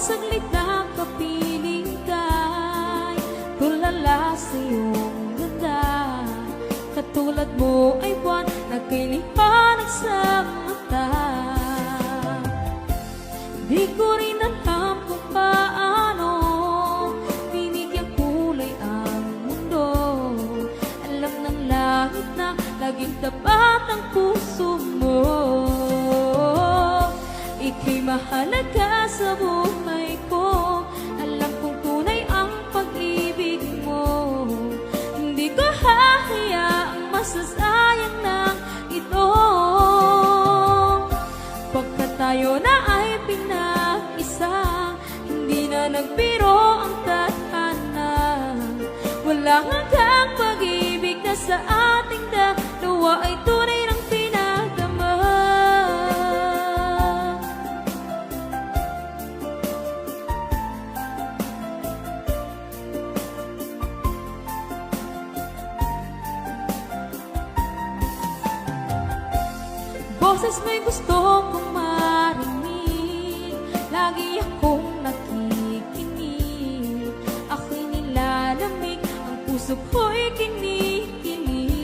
saglit na kapiling ka'y tulala sa iyong ganda. Katulad mo ay buwan na kay liwanag sa mata. Di ko rin alam kung paano binigyan kulay ang mundo. Alam ng langit na laging tapat ang puso mo. Ika'y mahalaga sa buhay ko. Alam kong tunay ang pag-ibig mo. Hindi ko hahayaang masasayang ng ito. Pagkat tayo na ay pinag-isa, hindi na nagbiro ang tadhana. Walang hanggang pag-ibig na sa ating dalawa ay tunay ng pinagdama. Boses mo'y gusto kong marinig, lagi akong nakikinig. Ako'y nilalamig, ang puso ko'y kinikilig.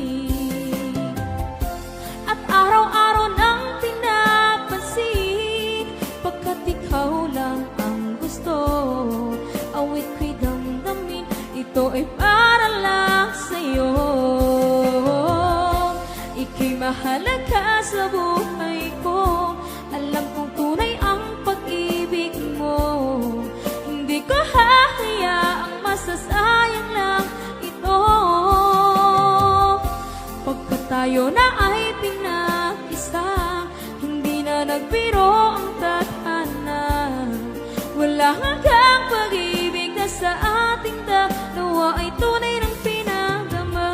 At araw-araw nang pinapansin, pagkat ikaw lang ang gusto. Awit ko'y damdamin, ito ay para lang sa'yo. Ika'y mahalaga sa buhay ko. Alam kong tunay ang pag-ibig mo. Hindi ko hahayaang masasayang lang ito. Pagkat tayo na ay pinag-isa, hindi na nagbiro ang tadhana. Wala hanggang pag-ibig na sa ating dalawa ay tunay ng pinagdama.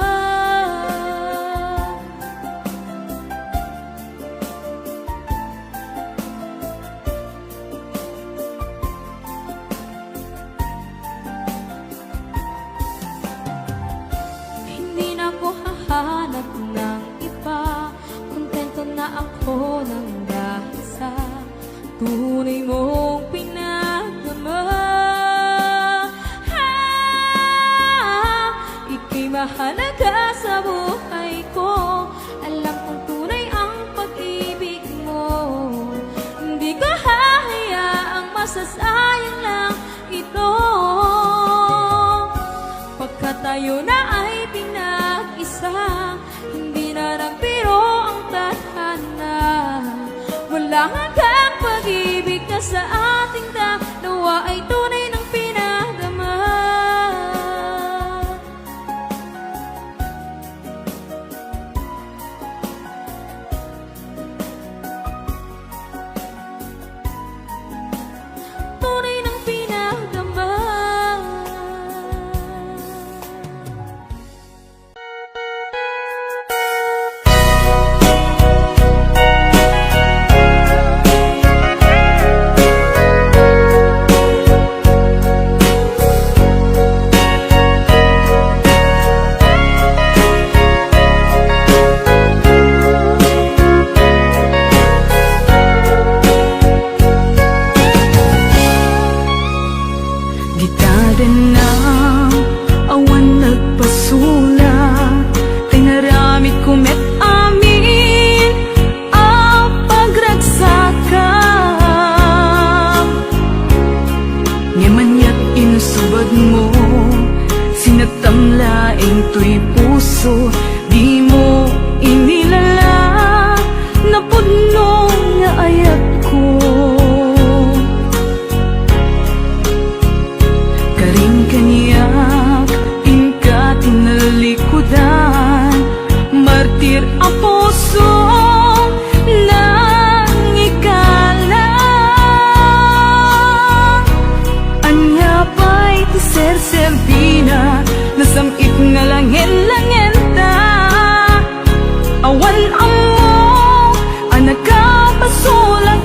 Hindi na ako hahanap ng iba, kontento na ako ng dahil sa tunay mong pinagdama. Ika'y mahalaga sa buhay ko. Alam kong tunay ang pag-ibig mo. Hindi ko hahayaang masasayang lang ito. Pagkat tayo na ay pinag-isa, hindi na nagbiro ang tadhana. Wala hanggang pag-ibig na sa ating dalawa ay tunay ng pinagdama. Tunay ng pinagdama. Gitada ng awan nagpasulat, tinaramid ko met amin ang pagragsakan. Ngamanyak inusubad mo, sinatamlaing to'y puso, di mo inilala, napudno nga ayat ko. Kaniyak, inka tinalikudan, martir ang puso nang ikala. Anya pa'y tiser-servina, nasamit nga langin-langin ta. Awan ang mo, anak ka pasulat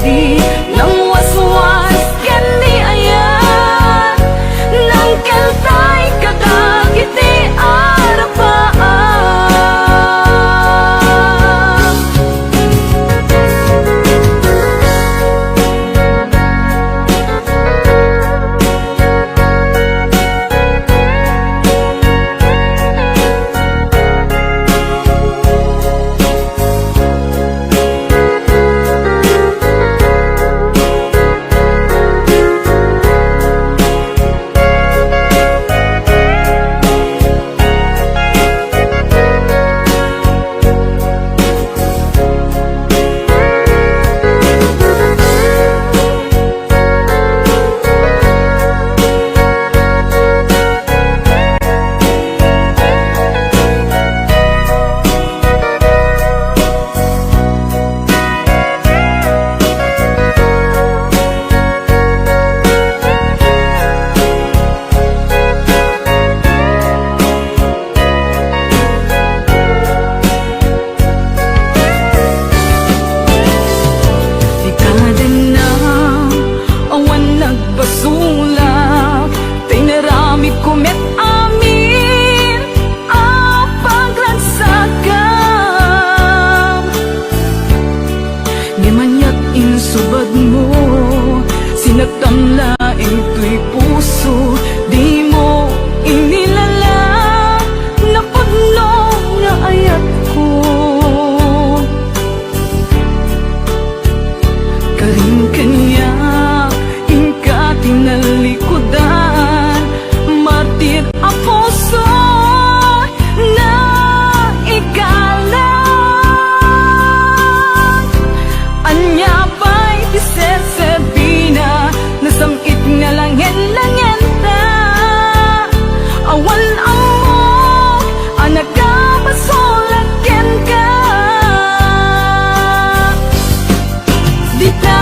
di ng waswas ken di ayan nang keltay kadag iti arapaan. Dekada na awan nagbasulak tay narami kumet amin ang paglagsakam di manyak insubad mo sinagtam laing tuy puso di mo inilala napudno nga ayat ko karing kanya ingka tinalikudan martir ang puso na ikalang anya ba'y tiseserbina nasamit nga langin-langin ta awan amok anak ka basolagyan ka di ta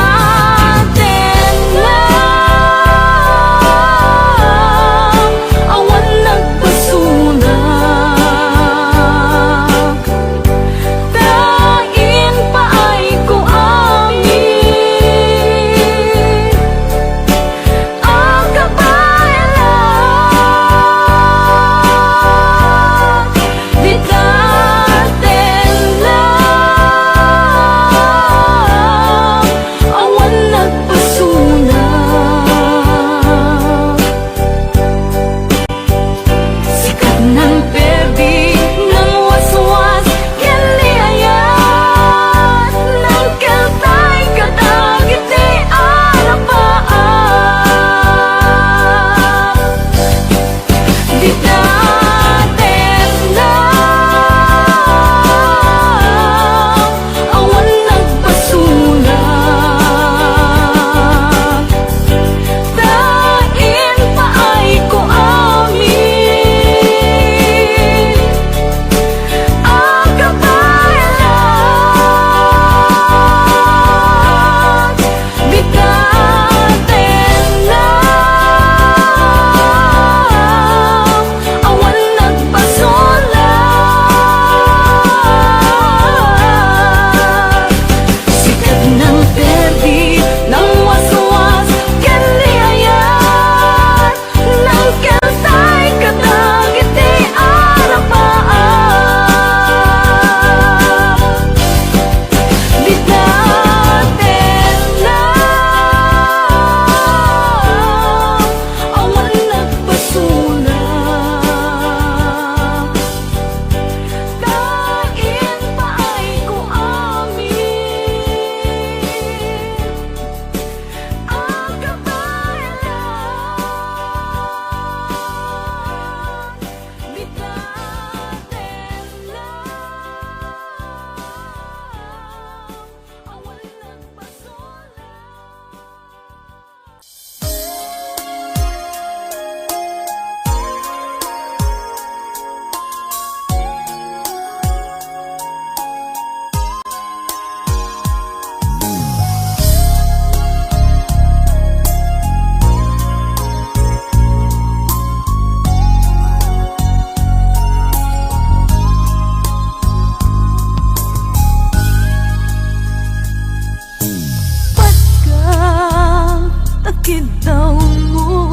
takid daw mo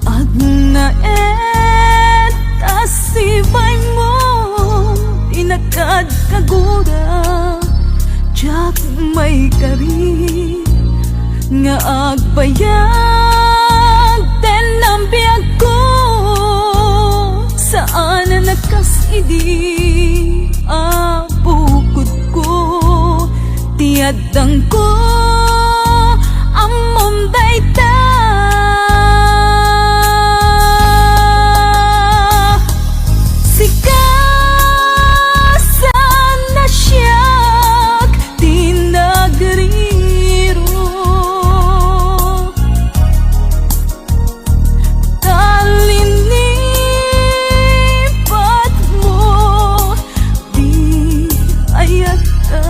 at naet kasibay mo tinagad kagura jak may kari nga agbayag den ang biyag ko saan na nakasidi abukod ko tiadang ko amom dayta sikasan na siyak tinagriro talinipat mo di ayata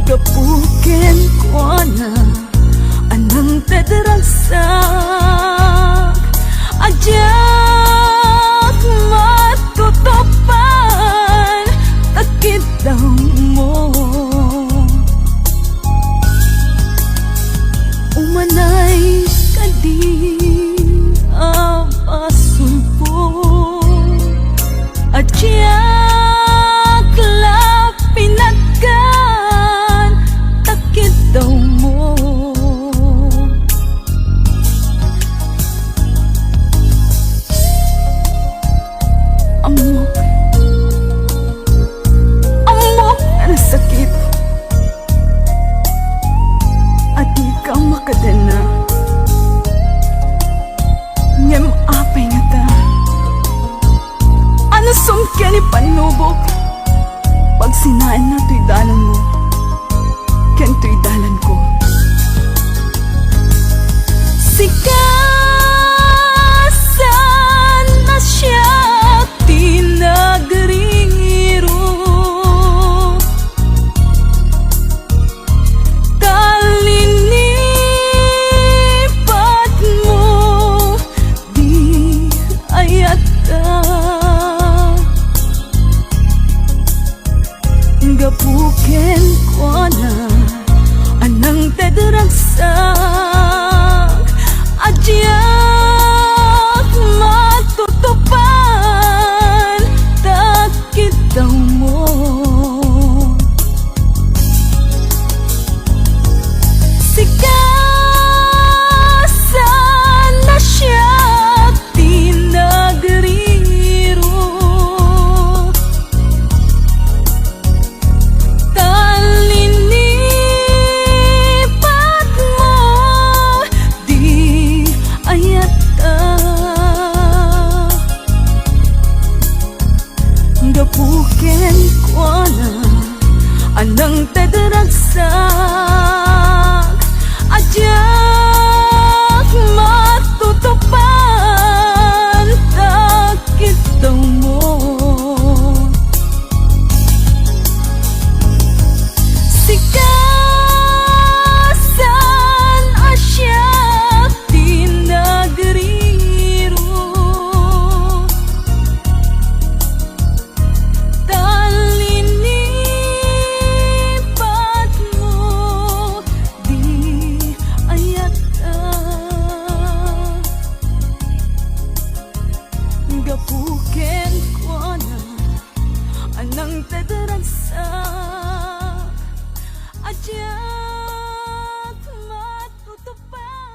gapuken ko na anang tadaragsak ajak matutupan takit daw mo umanay kadi apasun ko ajak lapinatkan takit daw mo amok na sakit at di ka makadana ngem apay nga ta ano sumkyan ipanubok pag sinaan na to'y dalan mo ken to'y dalan ko sikasan na siya tinagriro talinipat mo di ayata gapuken ko na anang tadaragsak ajyak matutupan takit daw mo sikasan na siya tinagriro talinipat mo di ayata gapuken ko na anang tadaragsak ajak matutupan takit daw mo sikasan asya tinagriro talinipat mo di ayata gapuken ko na anang tadaragsak ajak matutupan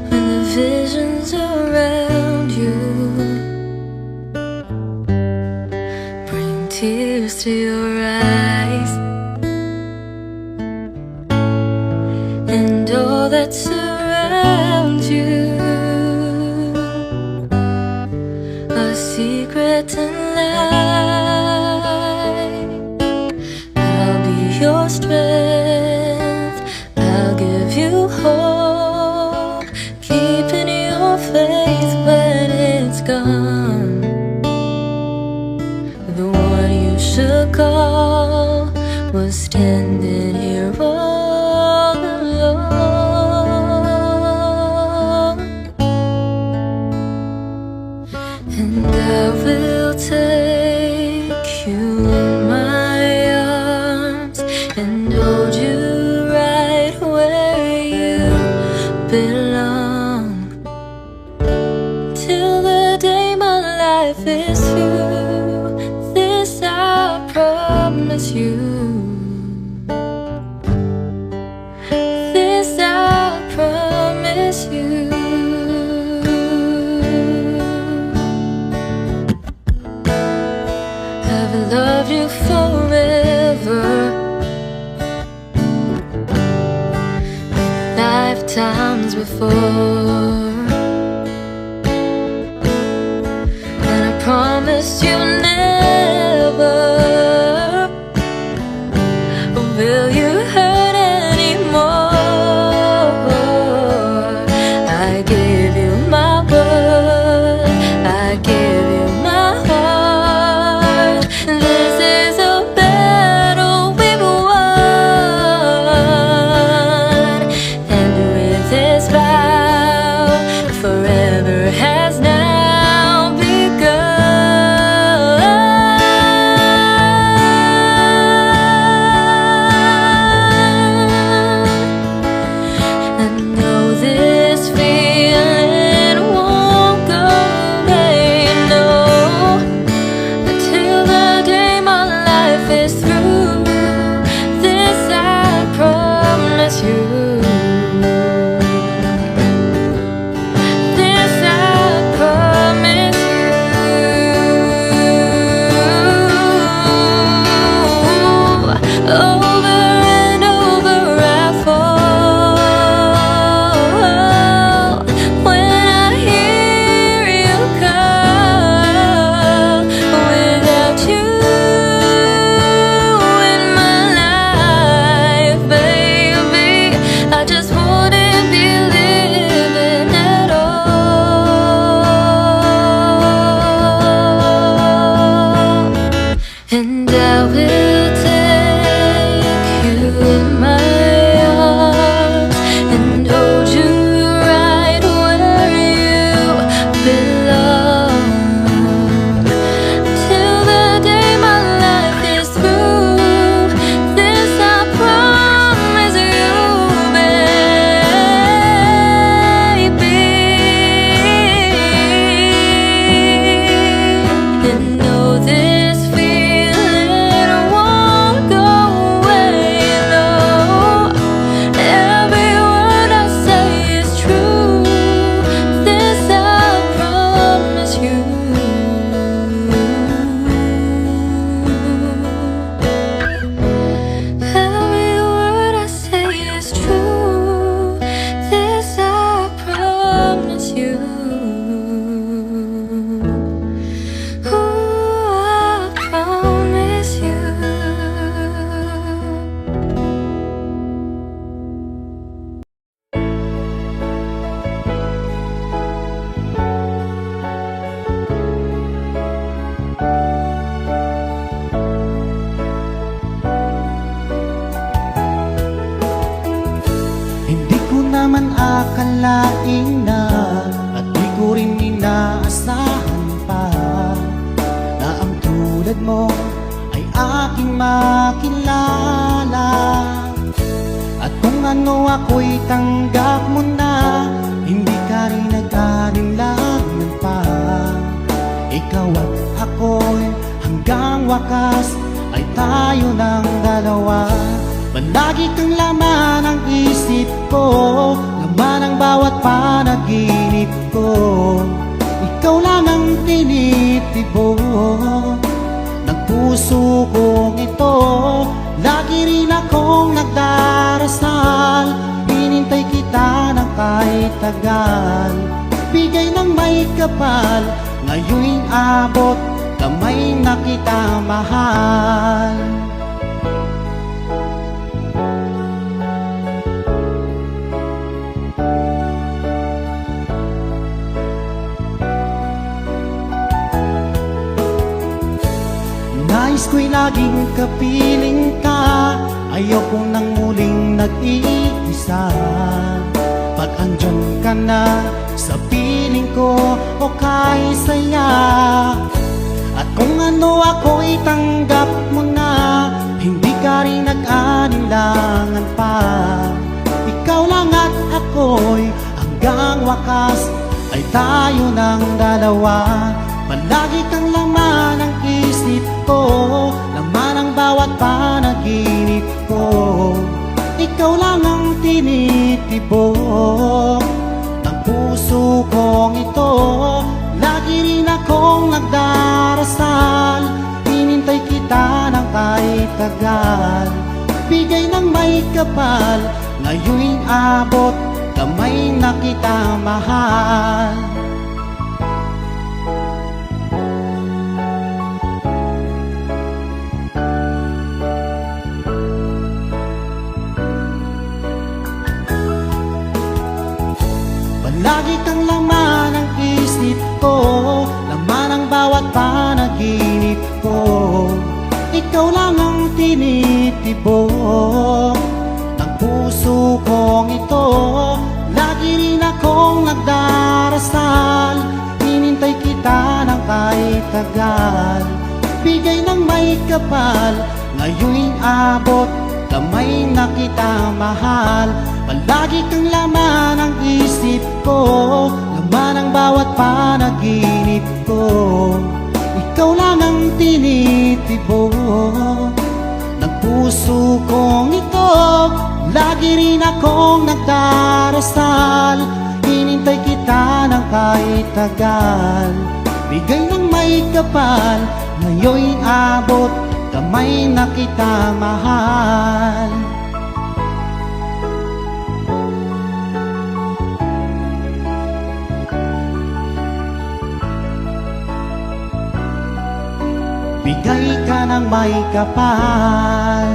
when the visions around you bring tears to your eyes, and all that surrounds you are secret and light. I'll be your strength, I'll give you hope recall was standing here all alone, and I will take you in my arms and hold you right where you belong, till the day my life is through. This I promise you. This I promise you. I've loved you forever, lifetimes before, and I promise you never will you hurt anymore. I give you my word, I give you my heart. This is a battle we've won, and with this vow, forever has now begun. I know this feeling won't go away, no, until the day my life is through. This I promise you. This I promise you. Over and over I fall when I hear you call. Without you in my life, baby, I just wouldn't be living at all. And I will take you in my arms and hold you right where you belong, till the day my life is through. This I promise you, baby. And know this feeling won't go away, no. Every word I say is true. This I promise you. Every word I say is true. This I promise you. Ooh, I promise you. Hindi ko naman akalain na, at di ko rin inaasahan pa, na ang tulad mo ay aking makilala. At kung ano ako'y tanggap mo na, hindi ka rin nag-alinlangan pa. Ikaw at ako'y hanggang wakas ay tayo ng dalawa. Palagi kang laman ng isip ko, laman ng bawat panaginip ko. Ikaw lang ang tinitibok ng puso kong ito. Lagi rin akong nagdarasal, hinintay kita ng kahit tagal. Bigay ng may kapal, ngayon'y abot, kamay na kita mahal. ko'y laging kapiling ka. Ayokong nang muling nag-iisa. Pag andyan ka na sa piling ko, o kay saya. At kung ano ako'y tanggap mo na, hindi ka rin nag-alinlangan pa. Ikaw lang at ako'y hanggang wakas ay tayo ng dalawa. Palagi kang laman ng isip ko, laman ng bawat panaginip ko. Ikaw lang ang tinitibok ng puso kong ito. Lagi rin akong nagdarasal, hinintay kita ng kahit tagal. Bigay ng may kapal, ngayon'y abot, kamay na kita mahal. Palagi kang laman ng isip ko, laman ng bawat panaginip ko. Ikaw lang ang tinitibok ng puso kong ito. Lagi rin akong nagdarasal, hinintay kita ng kahit tagal. Bigay ng may kapal, ngayon'y abot, kamay na kita mahal. Palagi kang laman ng isip ko, laman ng bawat panaginip ko. Ikaw lang ang tinitibok ng puso kong ito. Lagi rin akong nagdarasal, hinintay kita ng kahit tagal. Bigay ng may kapal, ngayon'y abot, kamay na kita mahal. Bigay ka ng may kapal.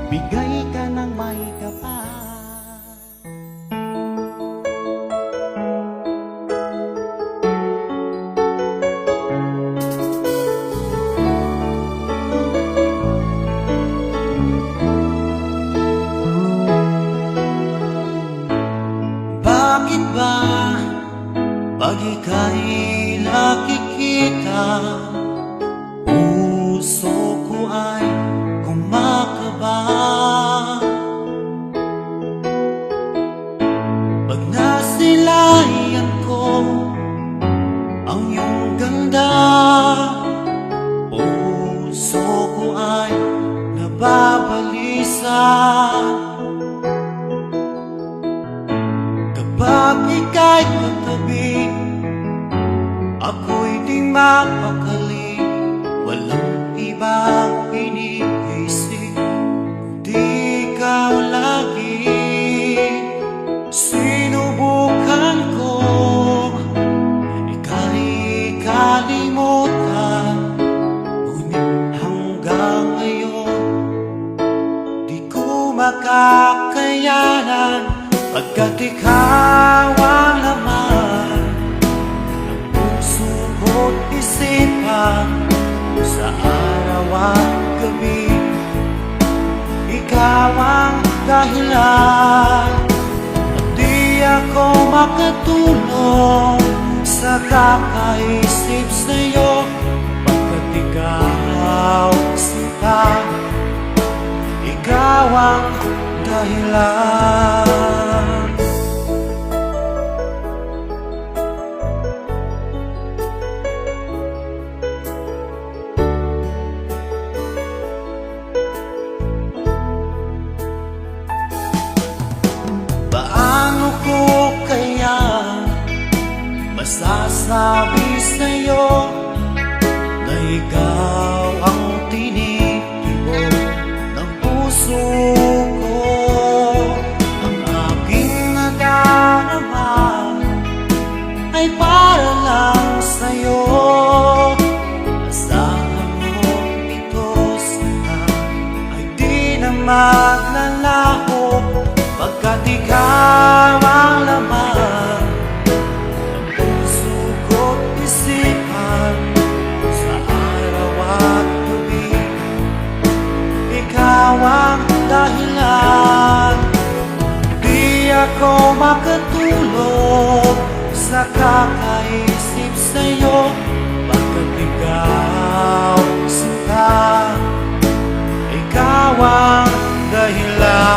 Bigay ka ng may kapal. Bakit ba pag ika'y nakikita, puso ko ay kumakaba? Pag nasilayan ko ang iyong ganda, puso ko ay nababalisa. Kapag ika'y katabi, ako'y di mapakali. Walang ibang iniisip, kundi ikaw lagi. Sinubukan ko ika'y kalimutan, ngunit hanggang ngayon di ko makakayanan. Pagkat ikaw ang laman ng puso ko't isipan, sa araw at gabi, ikaw ang dahilan. At di ako makatulog sa kakaisip sa'yo, pagkat ikaw sinta, ikaw ang dahilan. Paano ko kaya masasabi sa'yo na ikaw ang tinitibok ng puso ko? Ang aking nadarama ay para lang sa'yo. Asahan mo ito sana ay di na maglalaho. Pagka sa'yo Bakit ikaw sinta Ikaw ang dahilan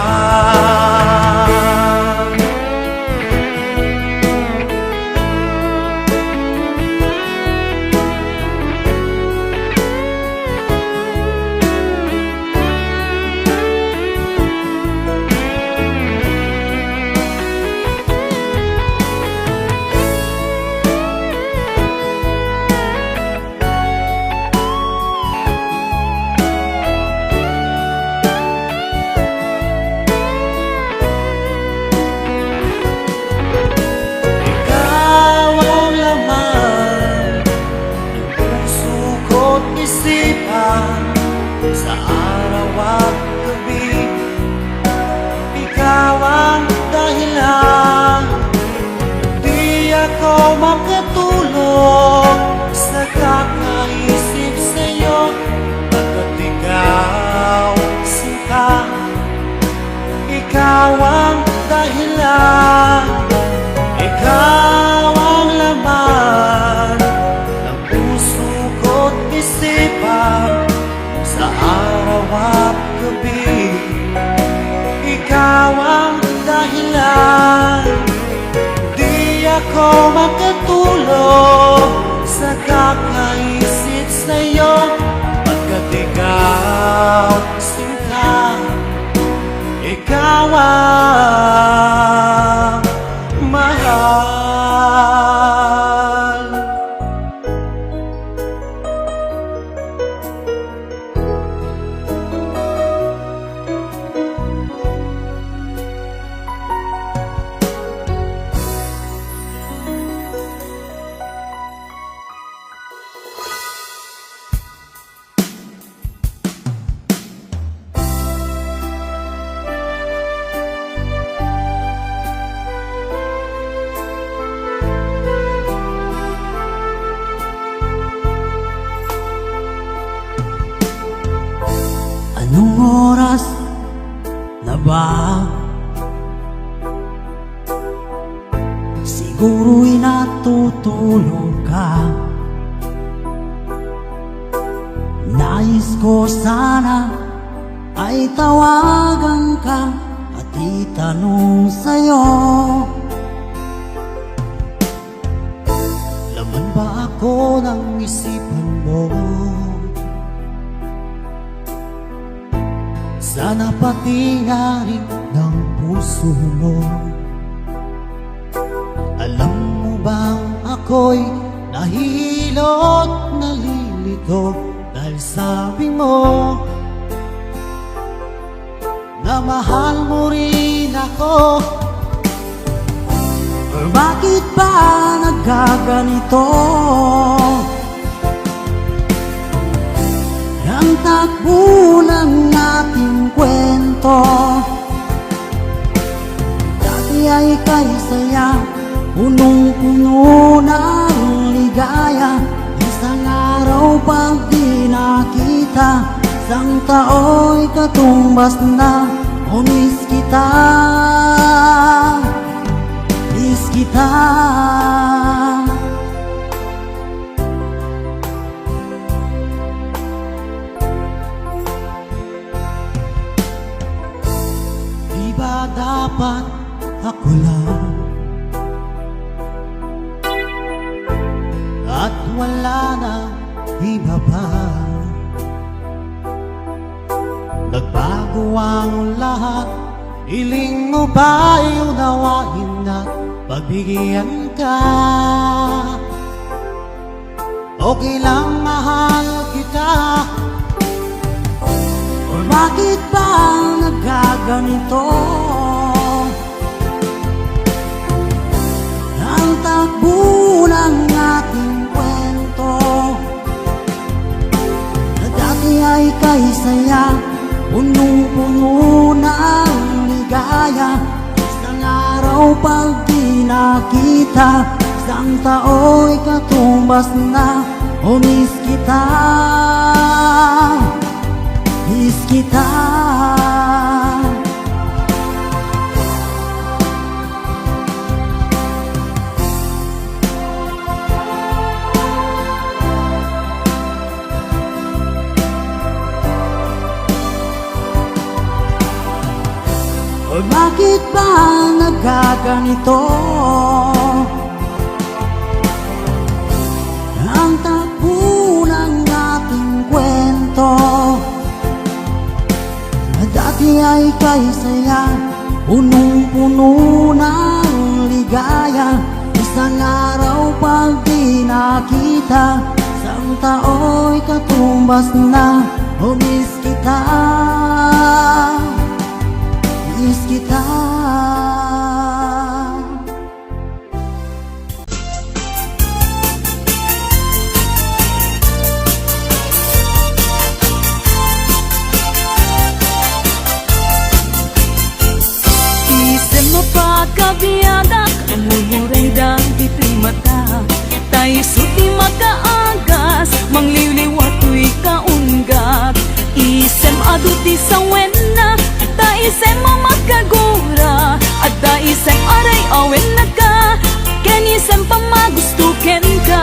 Ikaw ang laman ng puso ko't isipan Sa araw at gabi Ikaw ang dahilan Di ako makatulog sa kakaisip sa'yo Pagkat ikaw sinta Ikaw ang dahilan Ikaw ang laman ng puso ko't isipan Sa araw at gabi Ikaw ang dahilan Di ako makatulog sa kakaisip sa'yo Pagkat ikaw sinta Ikaw ang mahal Anong oras na ba? Siguro'y natutulog ka Nais ko sana ay tawagan ka At itanong sa'yo Laman ba ako ng isipan mo? Sana pati nga rin ng puso mo Alam mo bang ako'y nahihilo at nalilito Dahil sabi mo na mahal mo rin ako Or bakit ba nagkaganito? Ang takbo ng ating kwento Dati ay kay saya Punong-puno ng ligaya Isang araw pag di nakita Isang tao'y katumbas na O miss kita Miss kita Di ba dapat ako lang At wala na iba pa Nagbago ang lahat Hiling mo ba'y unawain at pagbigyan ka Okay lang mahal kita Or bakit ba nagkaganito? Ang takbo ng ating kwento Na dati ay kay saya Punong-puno ng ligaya Isang araw pag di nakita Isang tao'y katumbas na O miss kita Miss kita Bakit ba nagkaganito? Ang takbo ng ating kwento na dati ay kay saya, punong-puno ng ligaya. Isang araw pag di nakita, isang tao'y katumbas na. O miss kita, miss kita. Isip mo pa kabiyadak, ang mumuray dito'y mata. Tayo suti makaagas, mangliliwat to'y kaunggat. Isem aduti sa wena, ta isem makagura. At ta isem aray awen na ka, ken isem pamagustuken ka.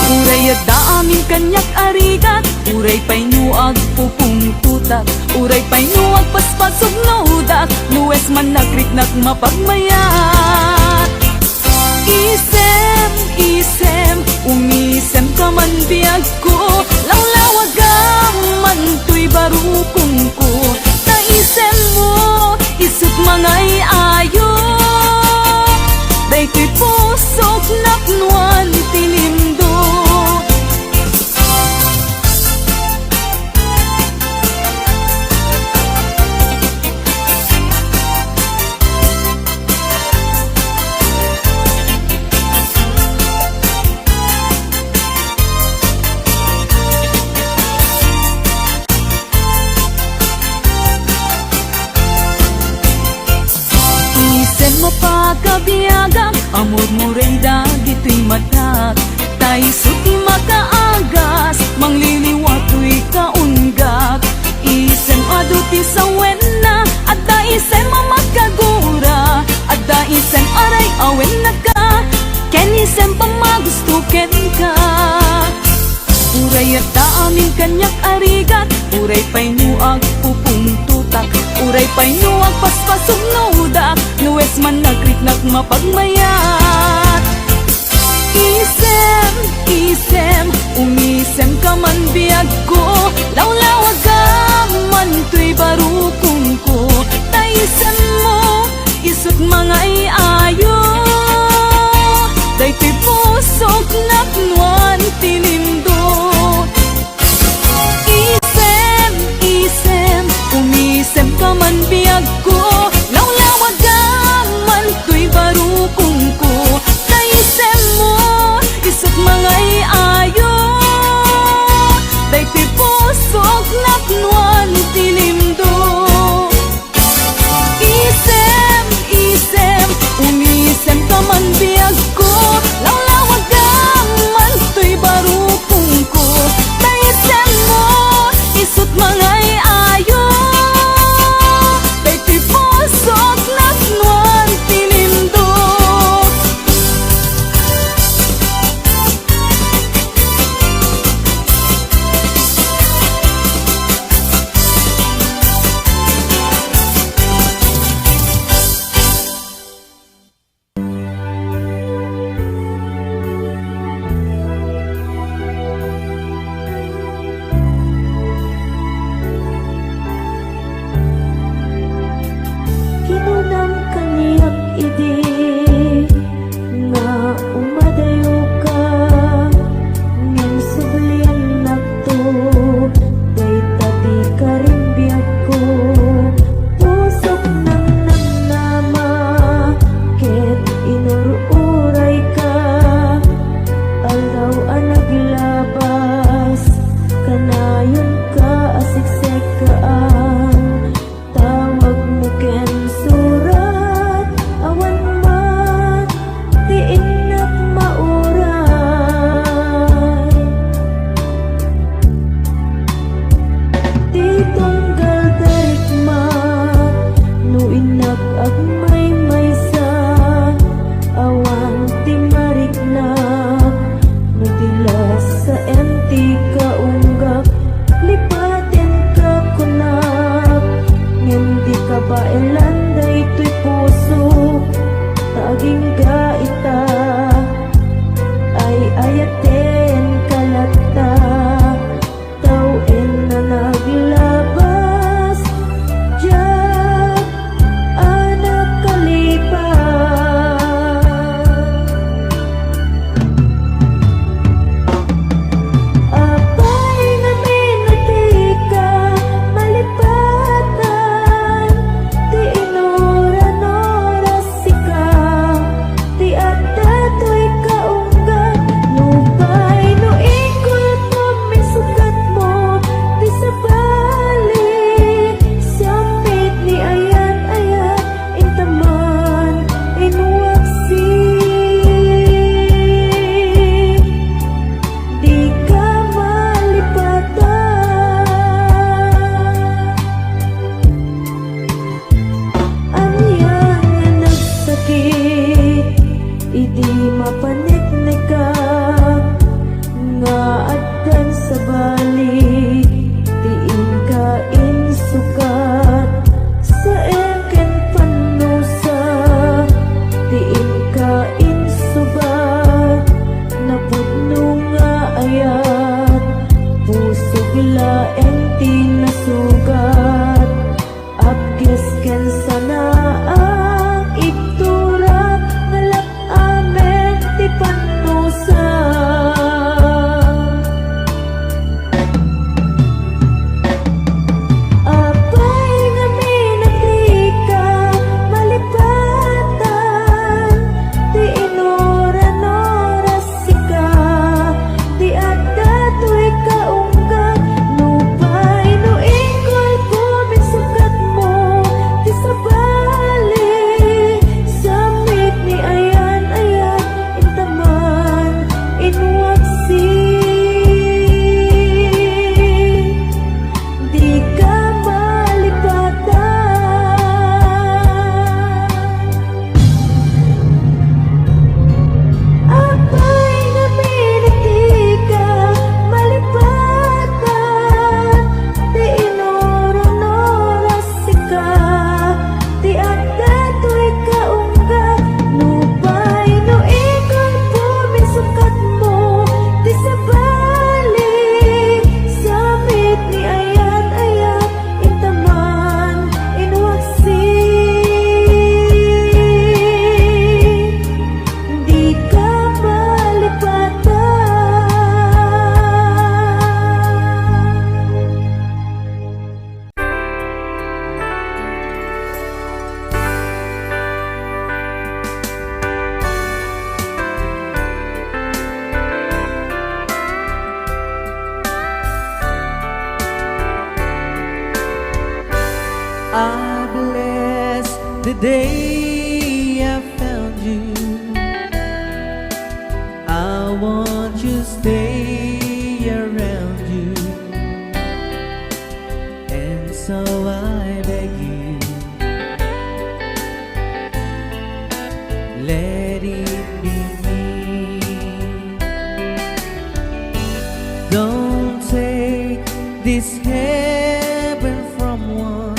Uray at da amin kanyak arigat, uray pa'y nuag pupung tutak. Uray pa'y nuag paspasog naudak, nuwes man nagriknak mapagmayat. Isem, isem, umisem ka man biyag ko, lawlawagam man to'y barukong ko. Ta isem mo, isut mangay ayo, day to'y pusok napnuan tinindo. Mapagabiyagak, amor mo rin dito'y matak. Tayo suti makaagas, mangliliwat to'y kaunggak. Isem aduti sa wena, at da isem makagura. At da isem aray awen na ka, ken isem pamagustuken ka. Uray at da amin kanyak arigat, uray pa'y nuag pupung tutak. Uray pa'y nuag paspasog naudak, nuwes man nagriknak mapagmayat. Isem, isem, umisem ka man biyag ko, lawlawagam man to'y barukong ko. Ta isem mo, isut mangay ayo, day to'y pusok napnuan tinindo. Isem, isem, umisem ka man biyag ko, lawlawagam man to'y barukong ko. Ta isem mo, isut mangay ayo, day to'y pusok napnuan tinindo. Isem, isem, umisem ka man biyag ko, lawlawagam man to'y barukong ko. Ta isem mo, isut mangay ayo, day to'y pusok napnuan tinindo. Kinunam kaniyak idi nga umadayo ka, ngem sublian nakto, day tabi ka rin biyag ko. Pusok ng namnama, ket inururay ka, alaw ang naglabas, kanayon ka asiksek kaan. Tawag mo ken surat, awan man tiinak mauray. Ti tunggal darikmat, no inak agmay maysa, awan ti mariknak, no tila the day I found you. I want to stay around you, and so I beg you, let it be me. Don't take this heaven from one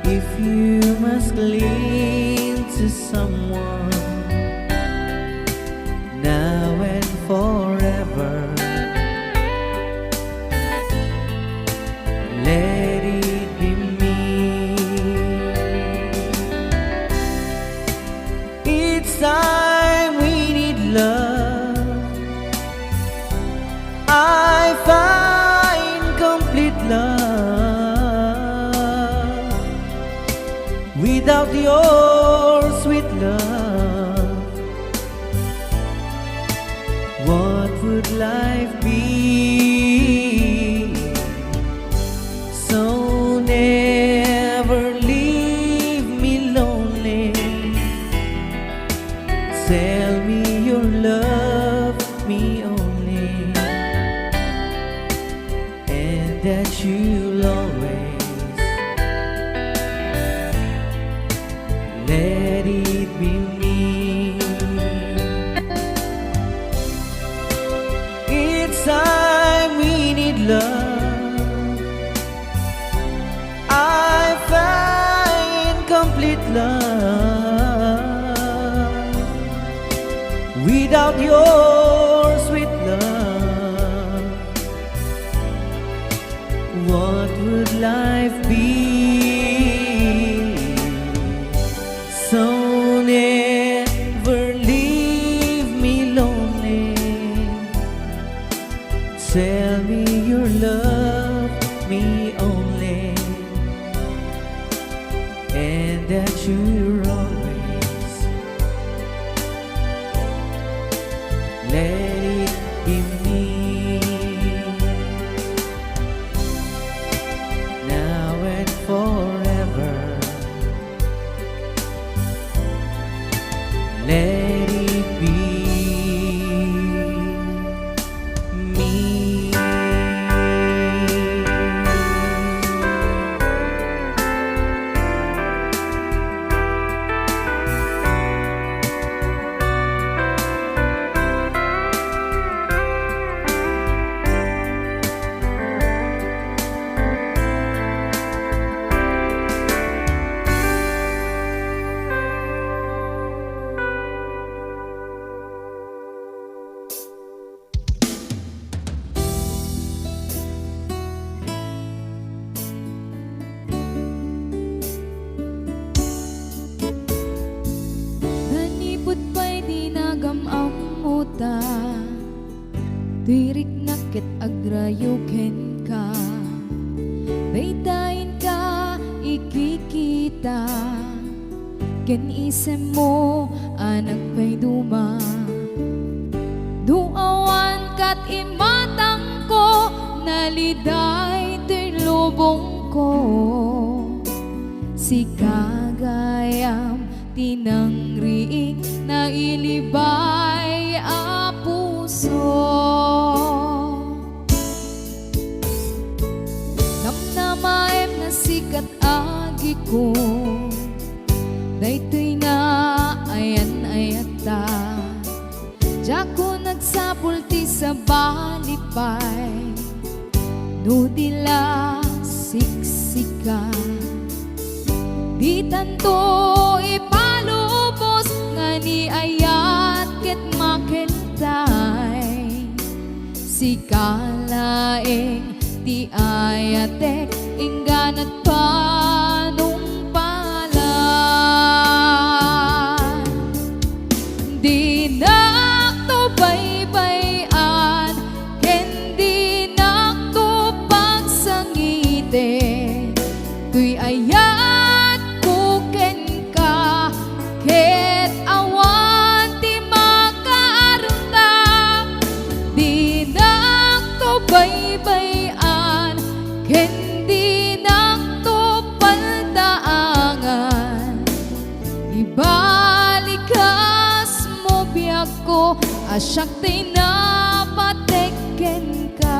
if you must cling to someone now and forever. Let it be me. It's time we need love. I find complete love without your sweet love. What would life be? So never leave me lonely. Tell me you love me only, and that you'll always let it be me. It's time we need love. I find complete love without your sweet love. What would life be? So never leave me lonely. Tell me you love me only, and that you're always let it be me. Now and forever, let it be me. Nanipod pa'y dinagam-am mo ta, tirik na ket agrayuken ka. Baytayin ka, ikikita, ken isem mo, anak pa'y duma. Duawan kat imatang ko, naliday to'y lubong ko. Si kagayam tinangriing na ilibay a puso. Namnamaem na sikat agi ko, daytoy nga ayan ayata. Diyak ko nagsapulti sa balipay, nudila siksika. Di tanto ipalubos nga ni ayat ket makentay. Si kalaeng ti ayatek ingganat panungpalan. Di nakto baybayan ken di nakto pagsangite. Tuy ayat kuken ka ket awan ti makaarta. Di nakto baybayan ken di nakto asyak'y napateken ka.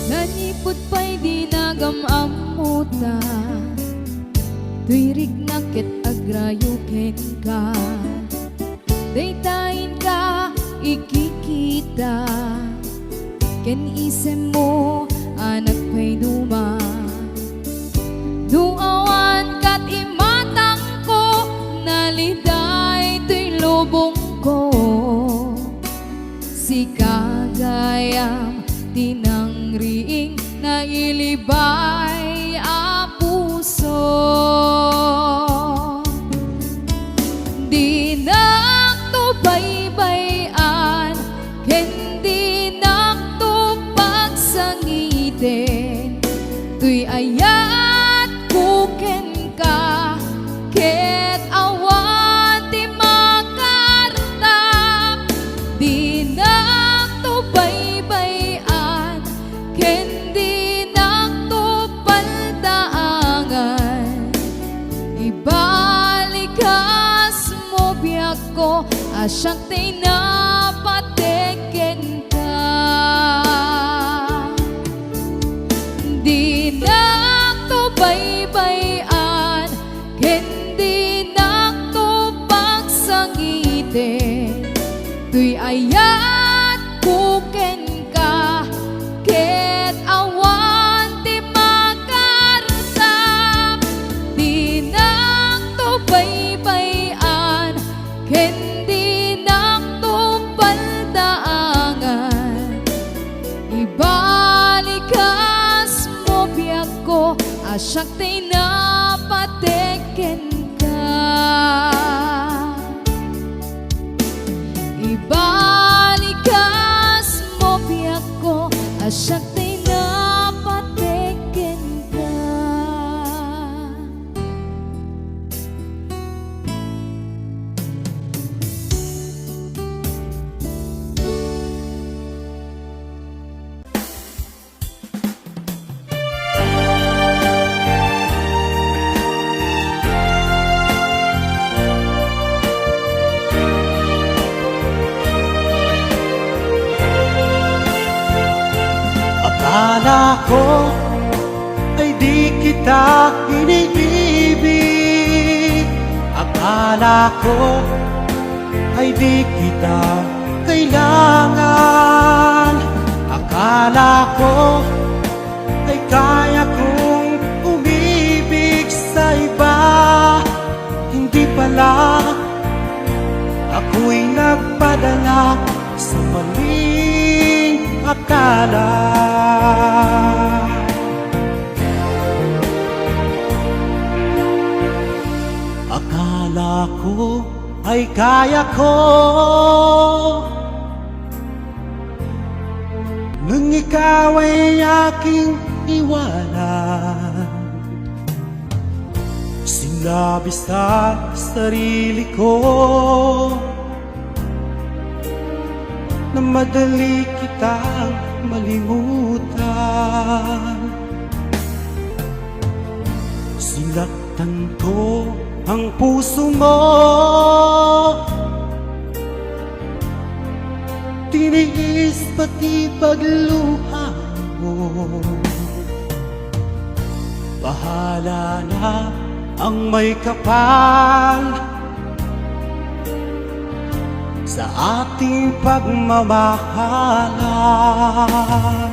Nanipot pa'y di nagamamuta, tu'y rignakit agrayukin ka. Daytayin ka, ikikita, ken isem mo, anak pa'y duma. Duawan kat imatang ko, naliday to'y lubong ko. Si kagayam tinangriing na ilibay a puso. Di nakto baybayan, kendi nakto pagsangitin, tuy ayat kuken ka, ket awan ti makartap. Di nakto baybayan, kendi nakto paldaangan, ibalikas mo biyak ko, asyak'y napateken ka. Di nakto baybayan, kendi nakto pagsangitin, tuy ayat kuken ka, ket awan ti makartap. Di nakto baybayan, kendi nakto paldaangan, ibalikas mo biyak ko, asyak'y napateken ka. Ibalikas mo biyak ko, asyak'y napateken ka. Akala ko ay di kita iniibig. Akala ko ay di kita kailangan. Akala ko ay kaya kong umibig sa iba. Hindi pala, ako'y nagpadala sa maling akala. Akala ko ay kaya ko, nung ikaw ay aking iwanan. Sinabi sa sarili ko na madali kitang malimutan. Sinaktan ko ang puso mo, tiniis pati pagluha mo. Bahala na ang may kapal sa ating pagmamahalan.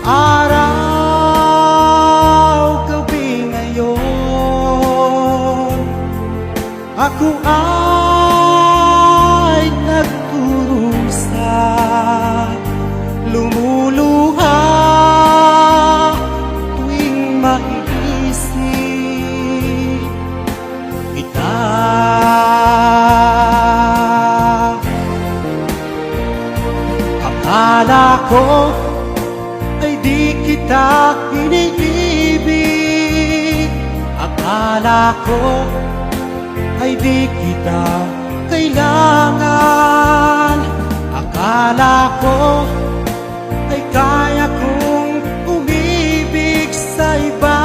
Araw, gabi ngayon, ako ay nagkurusa, lumuluha tuwing maiisip kita. Akala ko ay di kita iniibig. Akala ko ay di kita kailangan. Akala ko ay kaya kong umibig sa iba.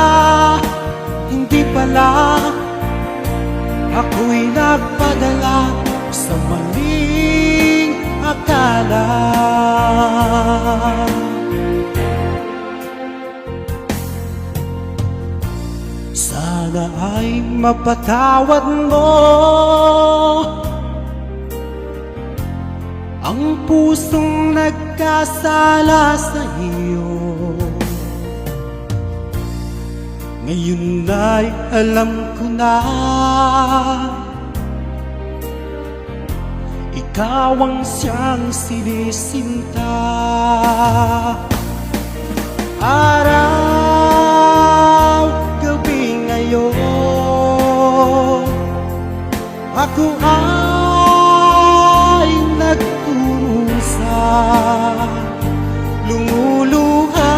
Hindi pala, ako'y nagpadala sa maling akala. Sana ay mapatawad mo ang pusong nagkasala sa iyo. Ngayon ay alam ko na ikaw ang siyang sinisinta. Araw, gabi ngayon, ako ay nagkurusa, lumuluha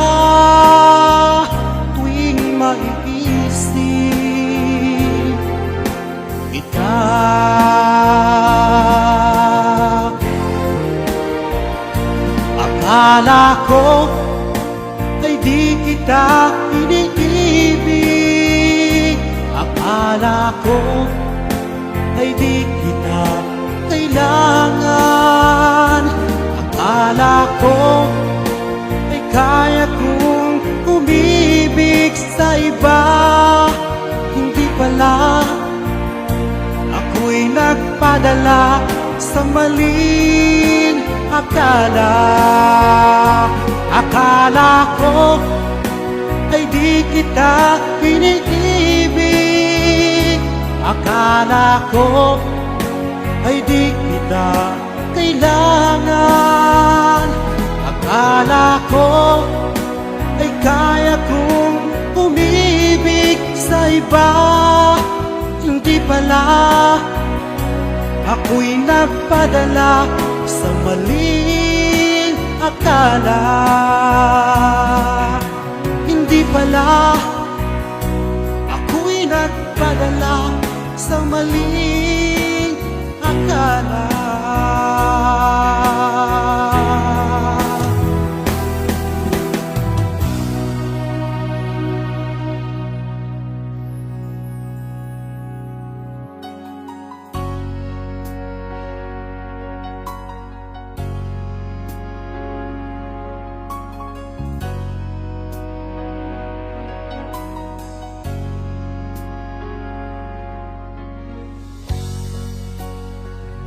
tuwing maiisip kita. Akala ko ay di kita iniibig. Akala ko ay di kita kailangan. Akala ko ay kaya kong umibig sa iba. Hindi pala, ako'y nagpadala sa maling akala. Akala ko ay di kita iniibig. Akala ko ay di kita kailangan. Akala ko ay kaya kong umibig sa iba. Hindi pala, ako'y nagpadala sa maling akala. Hindi pala, ako'y nagpadala sa maling akala.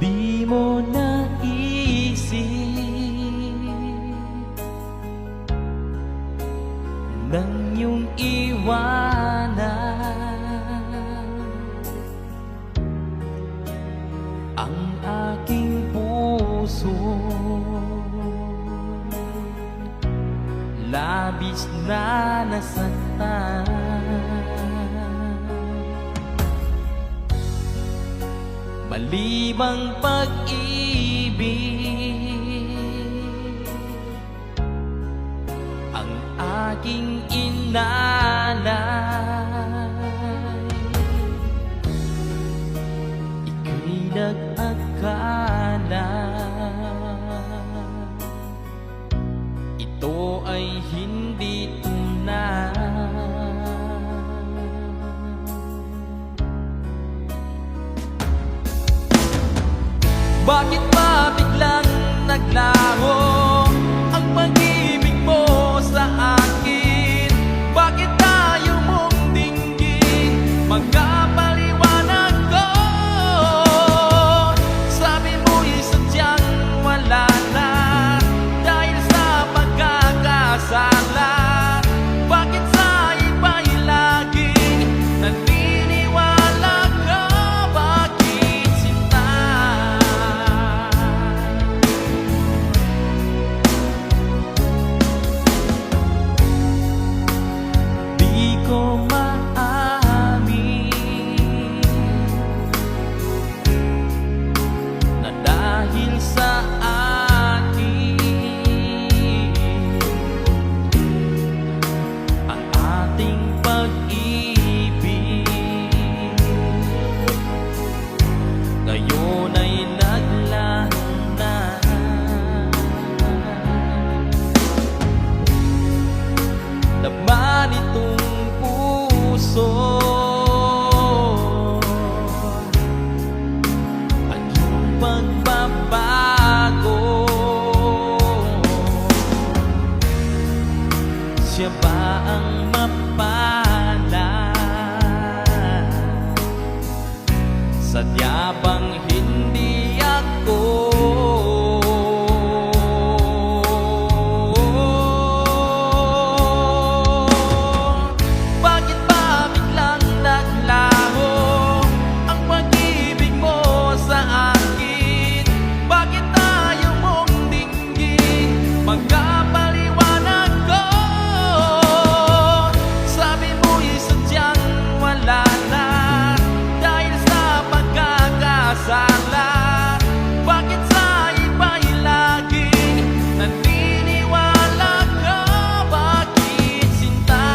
Di mo naisip nang iyong iwanan ang aking puso. Labis na nasaktan, malibang pag-ibig ang aking inalay. Ika'y nag-akala ito ay hindi tunay. Bakit ba biglang naglaho ang pag-ibig mo sa akin? Bakit tayo mong dinggin magkapaliwanag ko? Sabi mo'y sadyang wala na dahil sa pagkakasala. Bakit sa iba'y laging naniniwala ka? Bakit sinta? siya ba ang mapalad? Sadya bang hindi ako? Bakit ba biglang naglaho ang pag-ibig mo sa akin? Bakit ayaw mong dinggin magkapaliwanag ko? Sabi mo'y sadyang wala na dahil sa pagkakasala. Bakit sa iba'y laging naniniwala ka? Bakit sinta?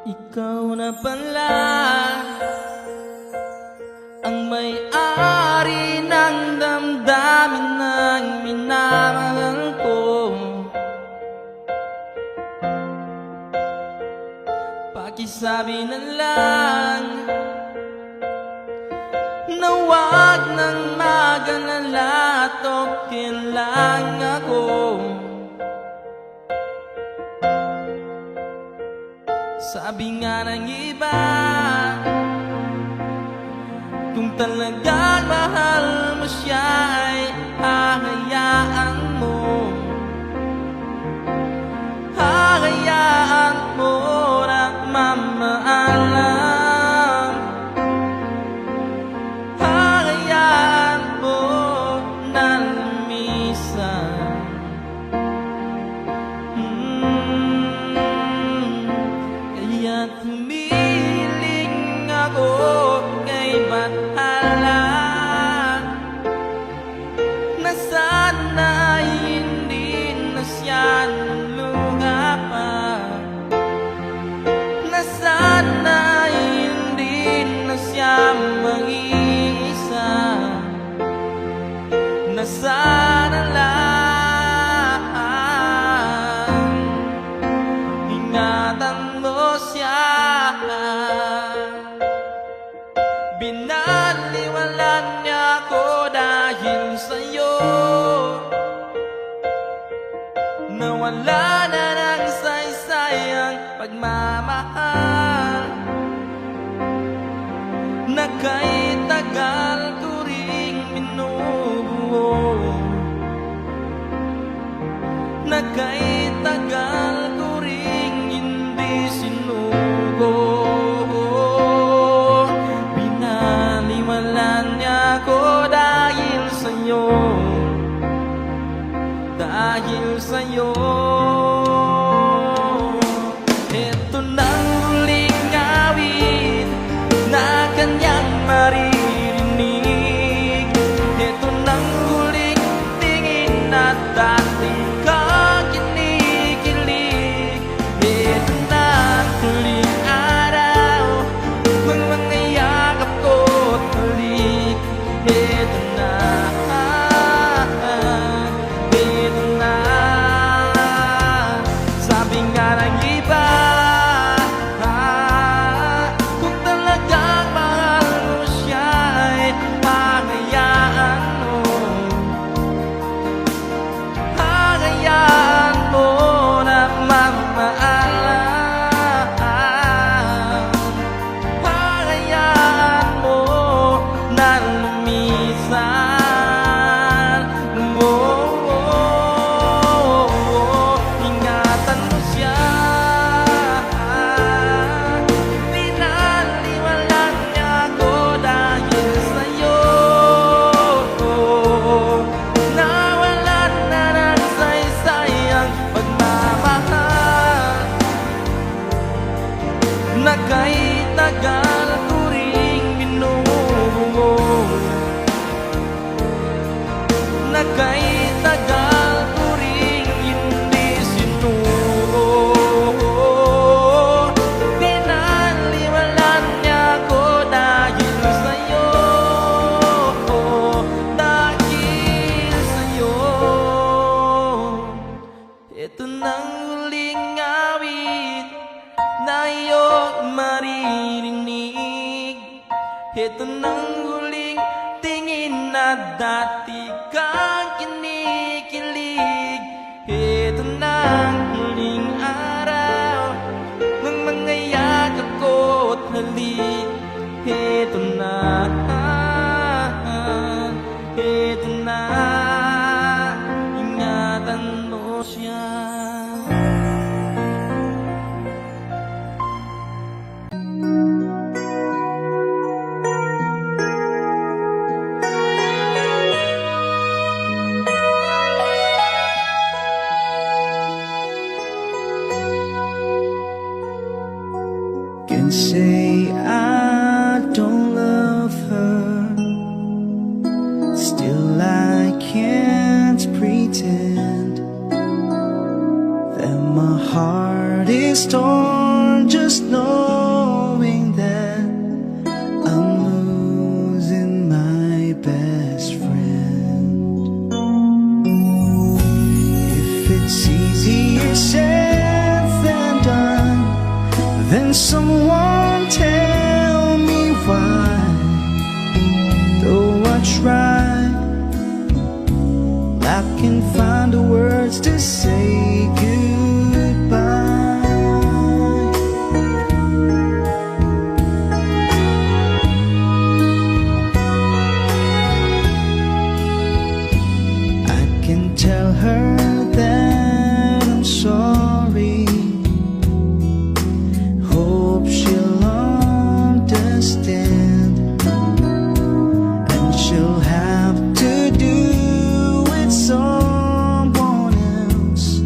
Ikaw na pala ang may-ari ng damdamin ng minamahal ko. Pakisabi na lang na wag nang mag-alala at okay lang ako. Sabi nga ng iba, kung talagang mahal mo siya ay hahayaan mo. Hahayaan mo na mamaalam. Hahayaan mo na lumisan. Kaya't humiling ako kay Bathala na sana'y hindi na siya luluha pa, na sana'y hindi na siya mag-iisa, na sana lang ingatan mo siya. Binaliwalan niya ako dahil sa'yo, nawala na ng saysay ang pagmamahal na kay tagal ko ring minubuo, na kay tagal ko ring hindi sinugo. Binaliwalan niya ako dahil sa'yo, dahil sa'yo. Ito nang huling awit na kanyang maririnig. Ito nang huling tingin at dating kang kinikilig. Ito nang huling awit na iyong maririnig. Ito nang huling tingin na dati kang kinikilig. Ito nang huling araw ng mga yakap ko't halik. Ito na, ito na, ingatan mo siya. Can say I don't love her, still I can't pretend that my heart is torn just knowing that I'm losing my best friend. If it's easier said than done, then someone tell me why. Though I try, I can find the words to say goodbye. I can tell her that I'm sorry, hope she'll understand, and she'll have to do with someone else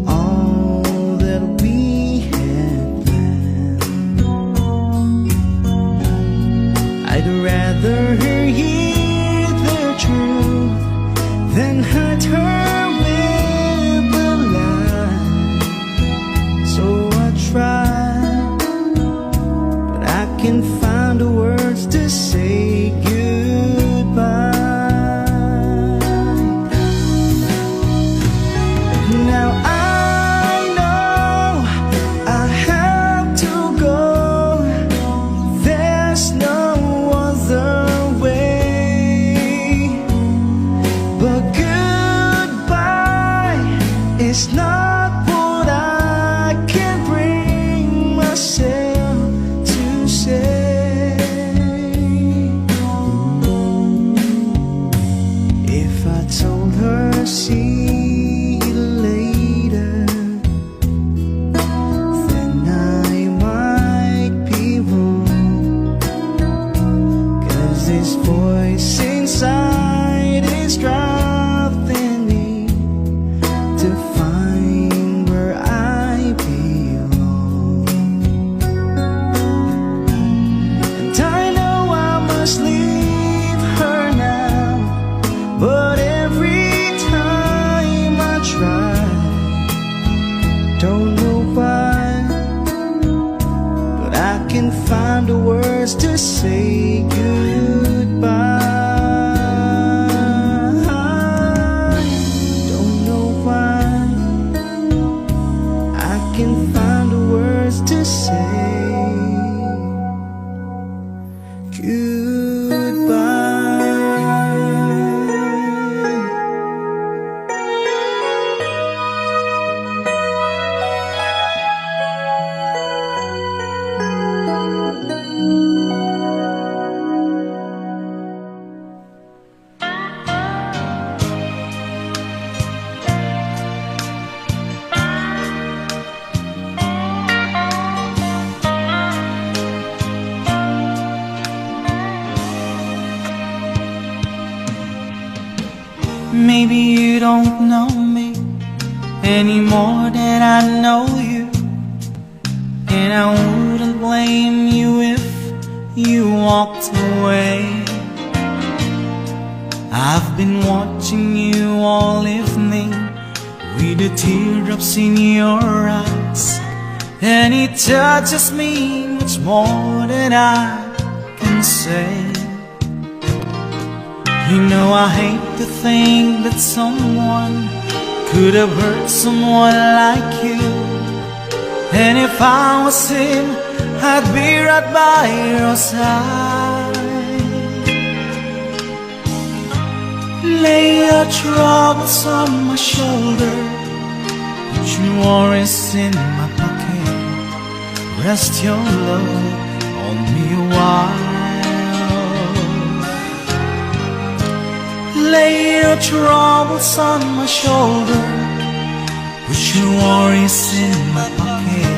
all that we had planned. I'd rather her hear the truth than hurt her with a lie. So I try, but I can find the words to say goodbye. Now I know I have to go, there's no other way. But goodbye is not what I can bring myself to say. If I told her see you later, then I might be wrong, 'cause this voice inside is driving me to find where I belong. And I know I must leave her now, but every time I try, don't know why, but I can find the words to say goodbye. Don't know why, I can find the words to say goodbye. Maybe you don't know me any more than I know you, and I wouldn't blame you if you walked away. I've been watching you all evening with the teardrops in your eyes, and it touches me much more than I can say. You know I hate to think that someone could have hurt someone like you. And if I was him, I'd be right by your side. Lay your troubles on my shoulder, put your worries in my pocket. Rest your love on me a while. Lay your troubles on my shoulder, put your worries in my pocket.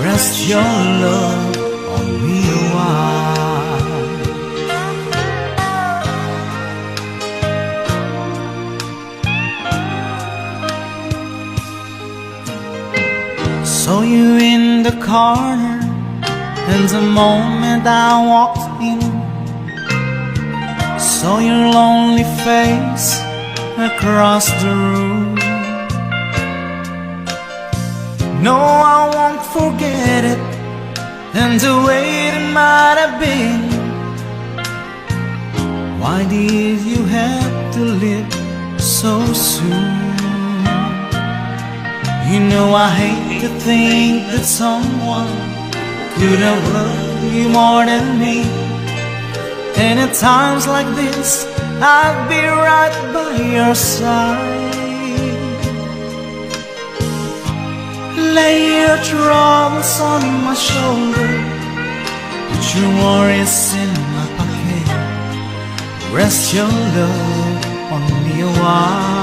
Rest your love on me a while. Saw you in the corner, and the moment I walked in, saw your lonely face across the room. No, I won't forget it, and the way it might have been. Why did you have to leave so soon? You know I hate to think that someone could have loved you more than me. And at times like this, I'd be right by your side. Lay your troubles on my shoulder, put your worries in my pocket. Rest your love on me a while.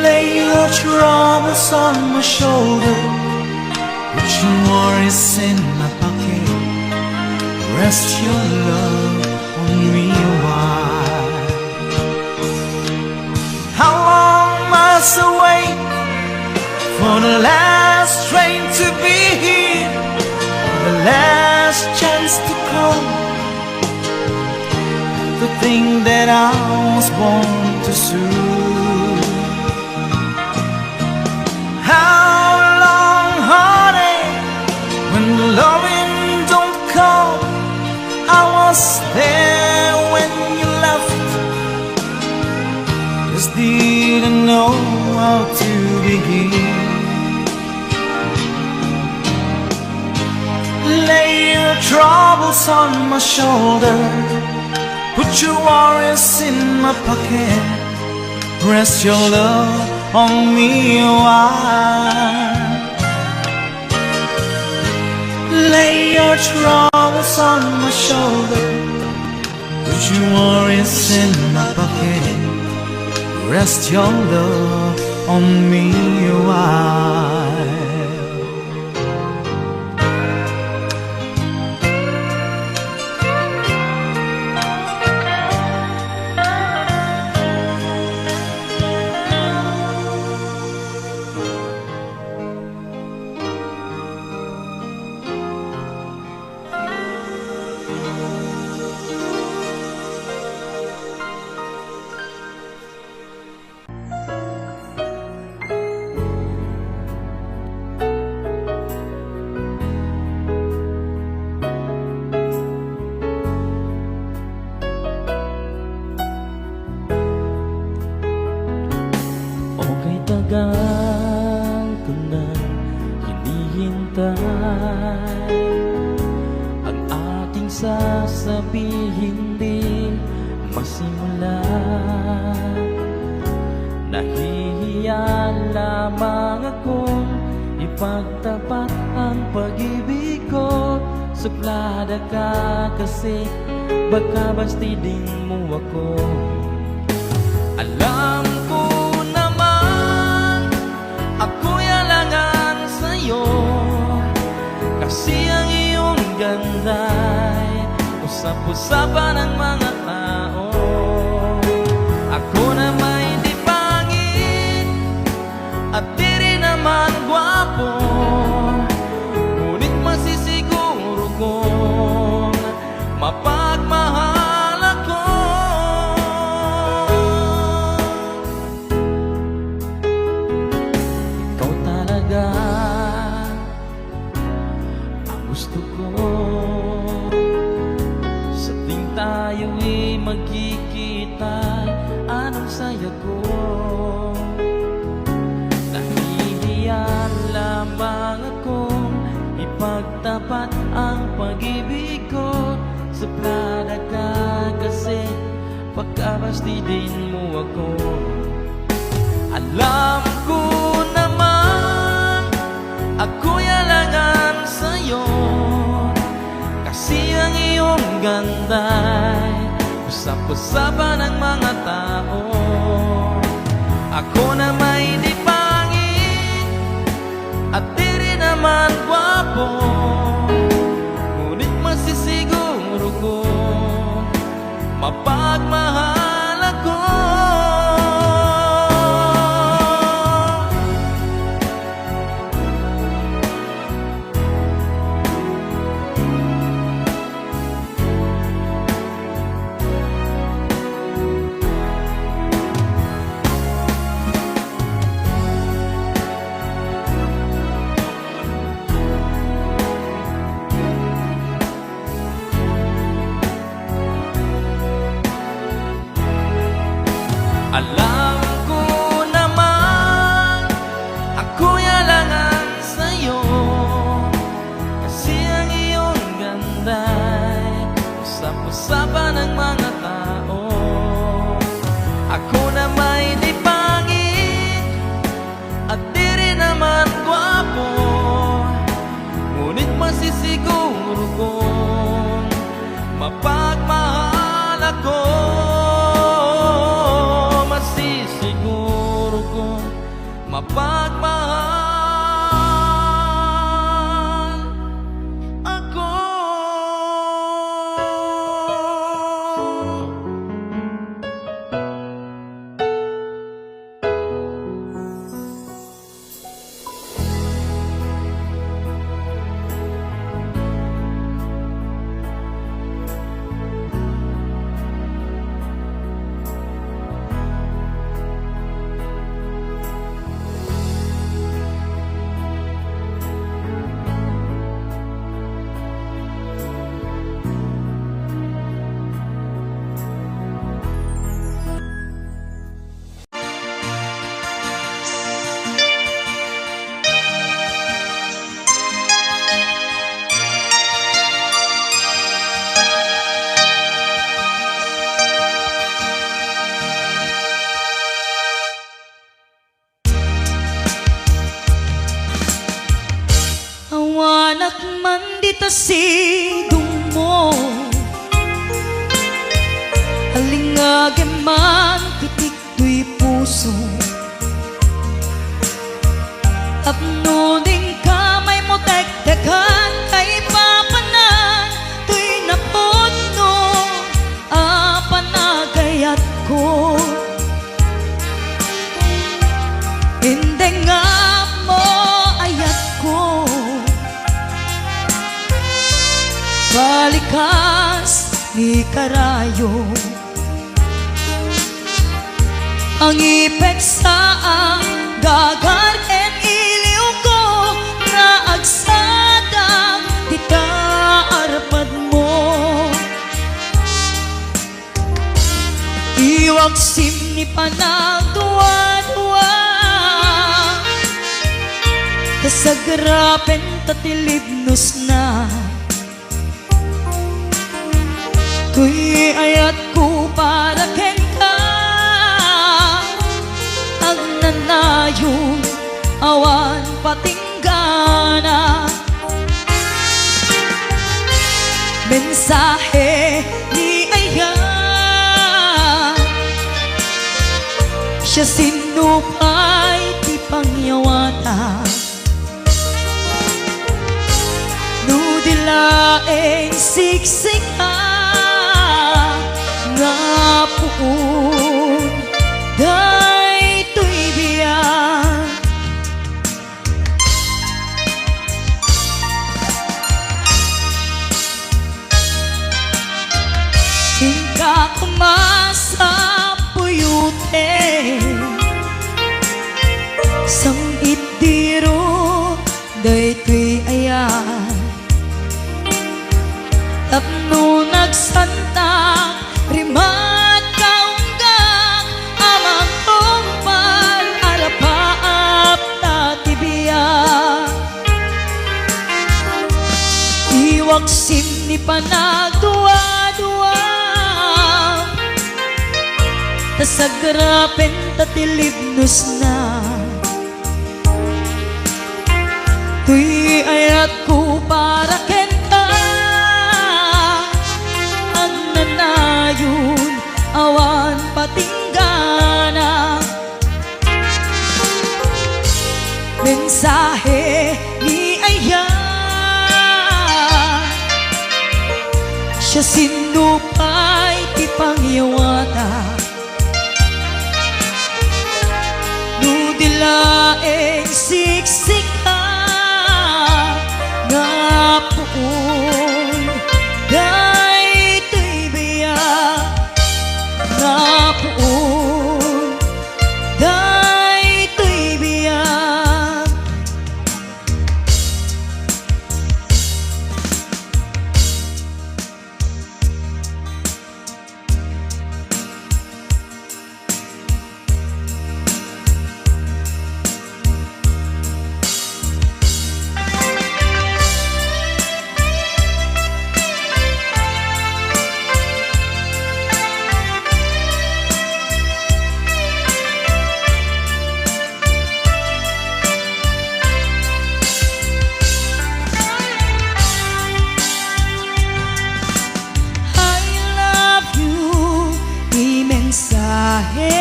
Lay your troubles on my shoulder, put your worries in my pocket. Rest your love on me a while. How long must I wait for the last train to be here, the last chance to come, the thing that I was born to soothe? How long, honey, when the loving don't come? I was there when you left, just didn't know how to begin. Lay your troubles on my shoulder, put your worries in my pocket. Rest your love on me a while. Lay your troubles on my shoulder, put your worries in my pocket. Rest your love on me a while. Okay, tagal ko na hinihintay ang ating sasabihin, di masimula. Nahihiya lamang akong ipagtapat ang pag-ibig ko. Suplada ka kasi baka bastidin mo ako. Alam ko naman ako'y alangan sa'yo, kasi ang iyong ganda'y usap-usapan ng mga tao. Ako na may di pangit at di rin naman gwapo, ngunit masisiguro kong mapagmahal ako. Ikaw talaga ang gusto ko, sa tuwing tayo'y pastidin mo ako. Alam ko naman ako'y alangan sa'yo, kasi ang iyong ganda'y usap-usapan ng mga tao. Ako na may di pangit at di rin naman gwapo, ngunit masisiguro ko mapagmahal ako. Alam ko naman ako'y alangan sa'yo, kasi ang iyong ganda'y usap-usapan ng mga tao. Ako na may di pangit at di rin naman gwapo, ngunit masisiguro kong mapagmahal ako. Masisiguro kong mapagmahal ako. Awanak man dita sidong mo, halingage man pitik tuy puso, tapno ding kamay mo tektekan kay papanan tuy napodno apanagayat ko. Hindi nga mo ayat ko, balikas ni karayo, ang ipek sa ang dagar en iliw ko, na agsadang di ka arpad mo. Iwag simni panagduwa-duwa, kasagrapen tatilibnos na, tuy ayat ko para ken ka, agnanayong awan patinggana. Mensahe ni Aya, siya sinupay ti pangyawata, nudilaeng siksik nga puon daytoy biyan. Singka kumasa puyute, sang itiro daytoy ayan, tapno nagsanta rimat kaunggang amang tumpal arapaap tatibiya. Iwag simni panagduwa-duwa, Tasagrapen tatilibnos na tuy ayat ko para kenta ang nanayon awan patinggana mensahe ni Aya siya sinupay ti pangyawata nudilaeng siksik nga puon daytoy biyak nga puon daytoy biyak mensahe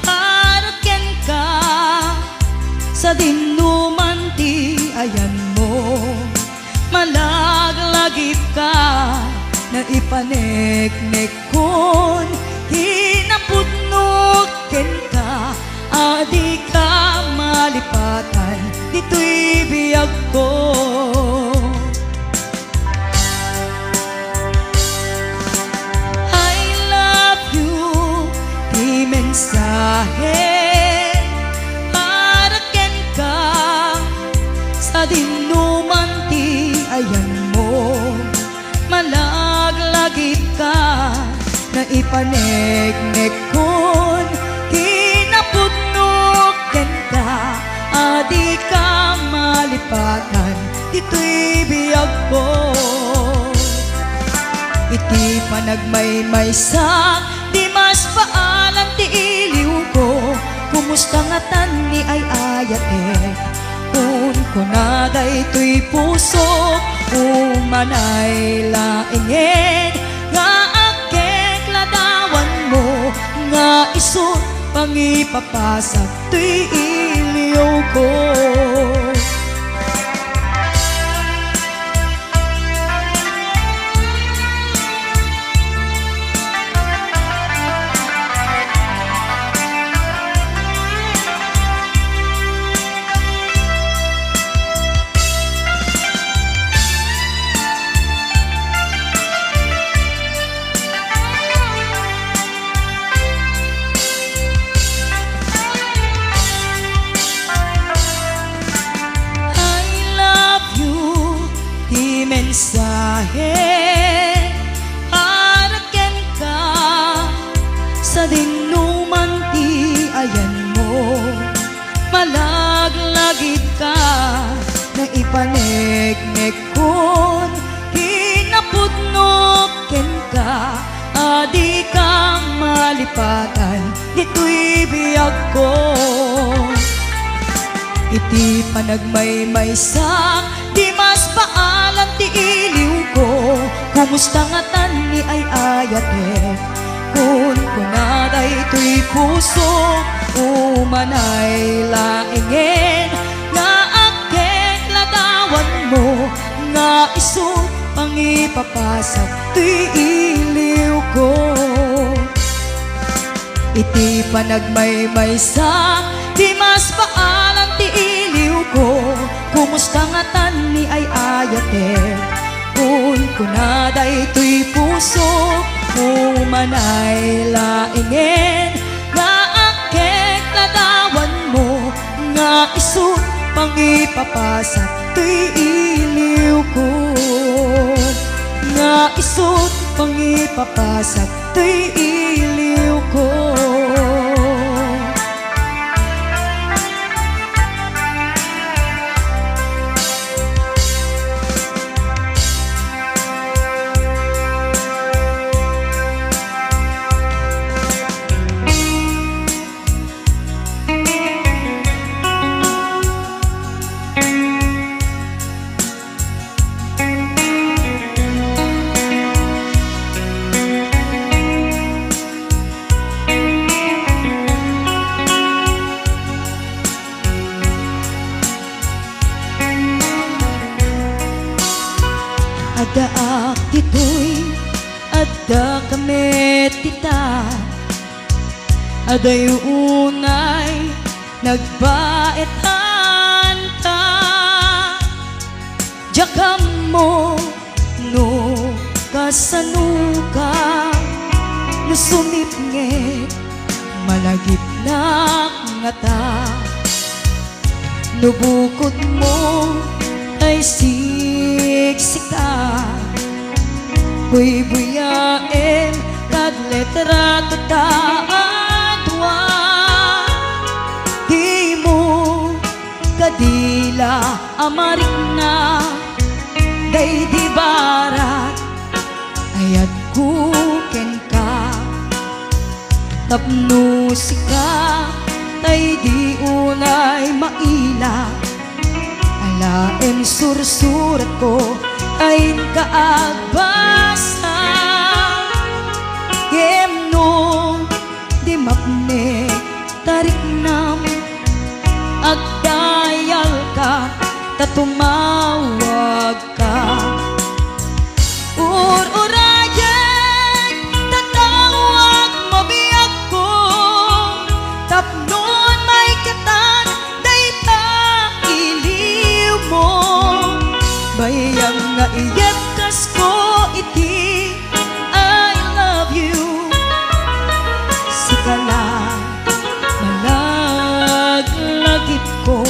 haraken ka sa dinuman ti ayan mo malaglagip ka na ipaneknek kon hinapudnog ken ka adi ka malipatan dito'y biyag ko mensahe haraken ka sa dinuman ti ayan mo malaglagip ka na ipaneknek kon kinapudnog ken ka adi ka malipatan dito'y biyag ko iti panagmaymaysa di mas paalan ti iliw ko kumusta nga tan ni ay ayate kun kunaday to'y puso umanay laingin nga akek ladawan mo nga isut pangipapasak to'y iliw ko mensahe haraken ka sa dinuman ti ayan mo malaglagip ka na ipaneknek kon hinapudnog ken ka adi ka malipatan dito'y biyag ko iti panagmaymaysa di mas paalan ti iliw ko kumusta nga tan ni ay ayate kun kunaday to'y puso umanay laingin nga akek ladawan mo nga isut pangipapasak to'y iliw ko iti panagmaymaysa di mas paalan ti iliw ko kumusta nga tan ni ay ayate kun kunaday to'y puso umanay laingin nga akek ladawan mo nga isut pangipapasak to'y iliw ko nga isut pangipapasak to'y iliw ko dayunay nagbaetan ta. Jakam mo no kasanuka no sumipngit malagip na ngata. Nubukod mo ay siksika buy-buyain kag letra tataadwa. Di mo kadila amarik na day di barat ayat kuken ka. Tapno sika tay di unay maila alaen sursurat ko ain kaagbasa. Gemno di mapne tarik nam agdayal ka tatumawag ka. Ur-urayan tatawag mo biyak ko tapnon may katan dayta iliw mo. Bayang nga iyat kas ko iti I love you. Sikala malaglagip ko.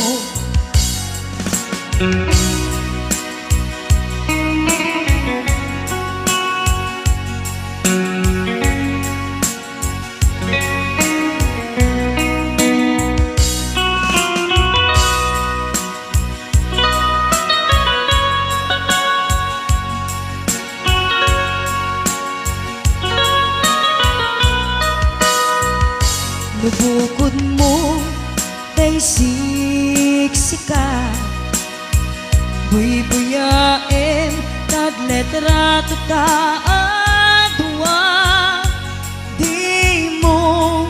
Nubukod mo tay siksika buy-buyain kag letra tataadwa. Di mo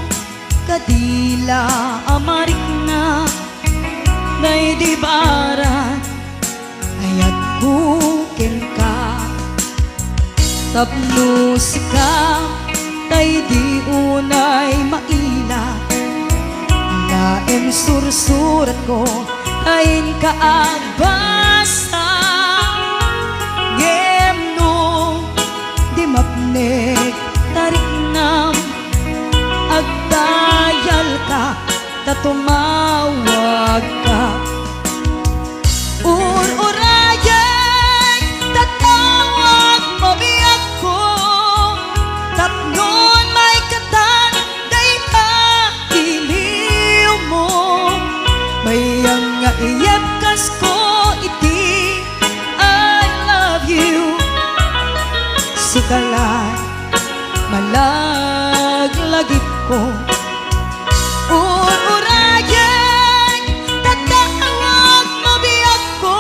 kadila amarik na day di barat ayat kuken ka. Tapno sika tay di unay maila laen sursurat ko ain kaagbasa. Gemno di mapnek tarik nam agdayal ka tatumawag ka. Ur-urayan tatawag mo biyak ko tapnon may katan dayta iliw mo. Bayang nga iyap kas ko iti I love you. Sikala malaglagip ko. Ur-urayan tatawag mo biyak ko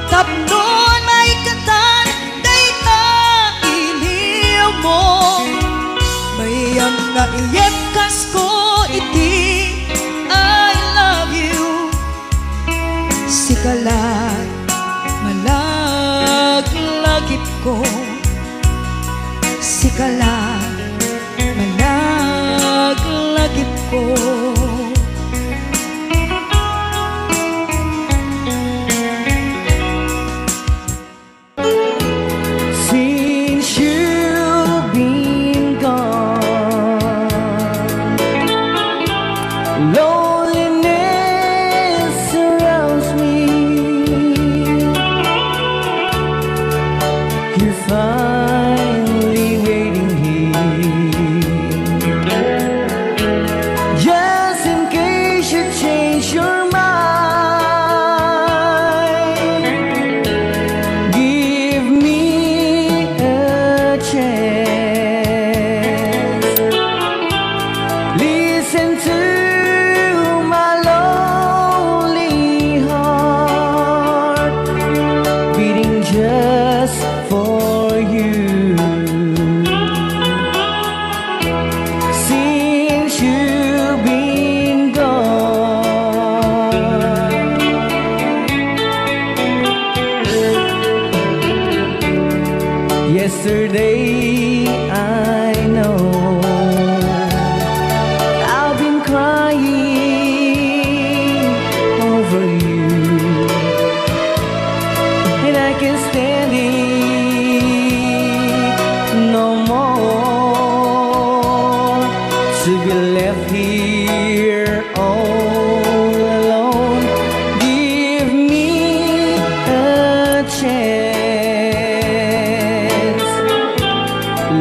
tapnon may katan dayta iliw mo. Bayang nga iyap kas ko iti I love you. Sikala malaglagip ko. Sikala malaglagip ko. Since you've been gone, loneliness surrounds me. You're finally waiting here, just in case you change your mind. Give me a chance. Listen to my lonely heart beating just for you. Since you've been gone, yesterday I know here all alone. Give me a chance.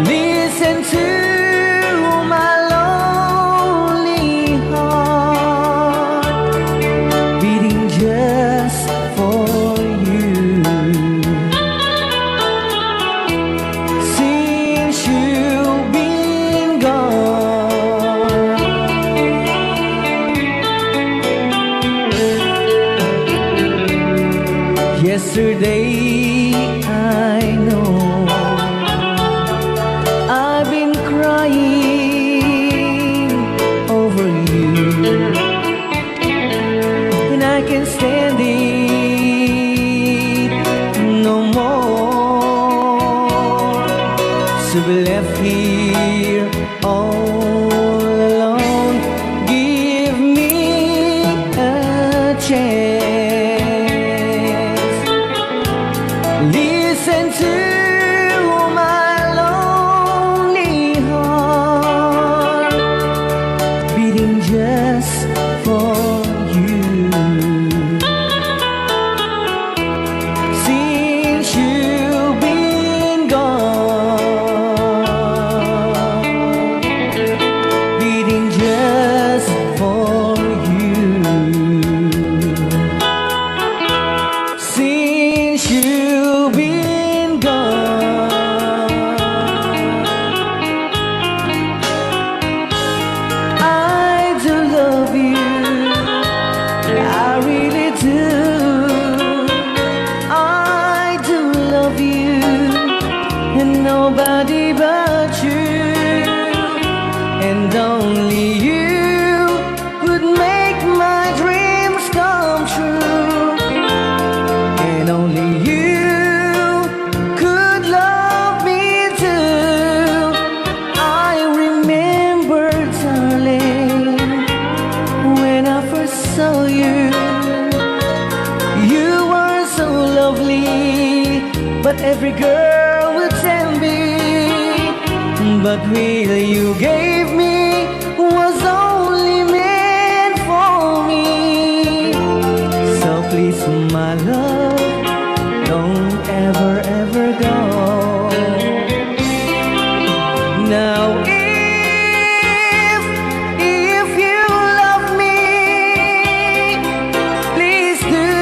Listen to my lonely heart beating just for you. Since you've been gone, yesterday I know I've been crying over you, and I can't stand it no more. So be left here all alone. Give me a chance. Listen to my lonely heart beating just for you. Since you've been gone, beating just for you. Since you've been gone, I do love you, I really do. I do love you, and nobody but you, and only you could make my dreams come true, and only you could love me too. I remember, darling, when I first saw you, you were so lovely, but every girl would tell me, but really you gave me was only meant for me. So please, my love, don't ever, ever go. Now if you love me, please do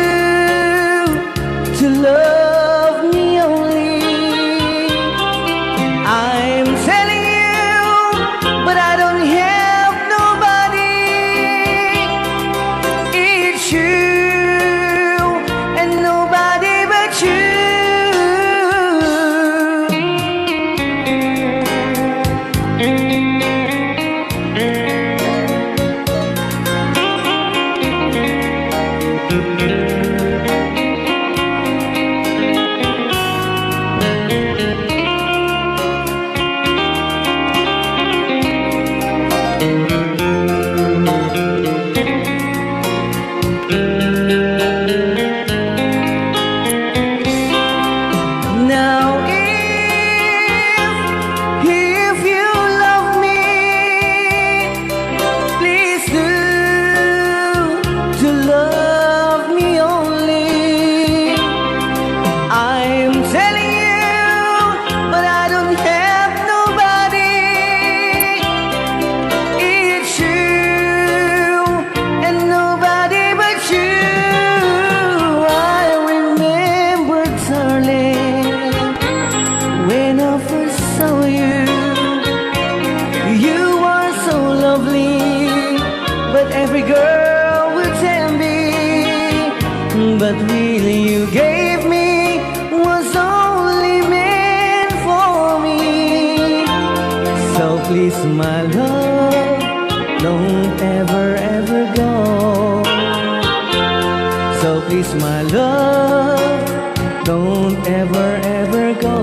to love me only. I'm telling you, but I don't have nobody. It's you and nobody but you. Now if you love me, please do to love me only. I'm telling you, but I don't have nobody. It's you and nobody but you. I remember, darling, when I first saw you, you were so lovely, but every girl would tell me, but really you gave me was only meant for me. So please, my love, don't ever, ever go. So please, my love, don't ever, ever go.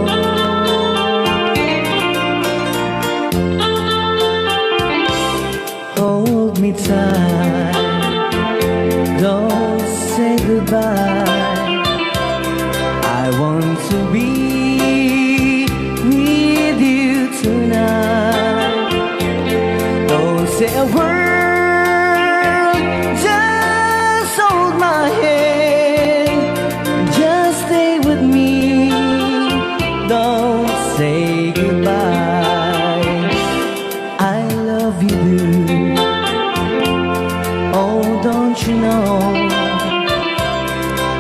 Hold me tight, don't say goodbye. I want to be with you tonight. Don't say a word you know,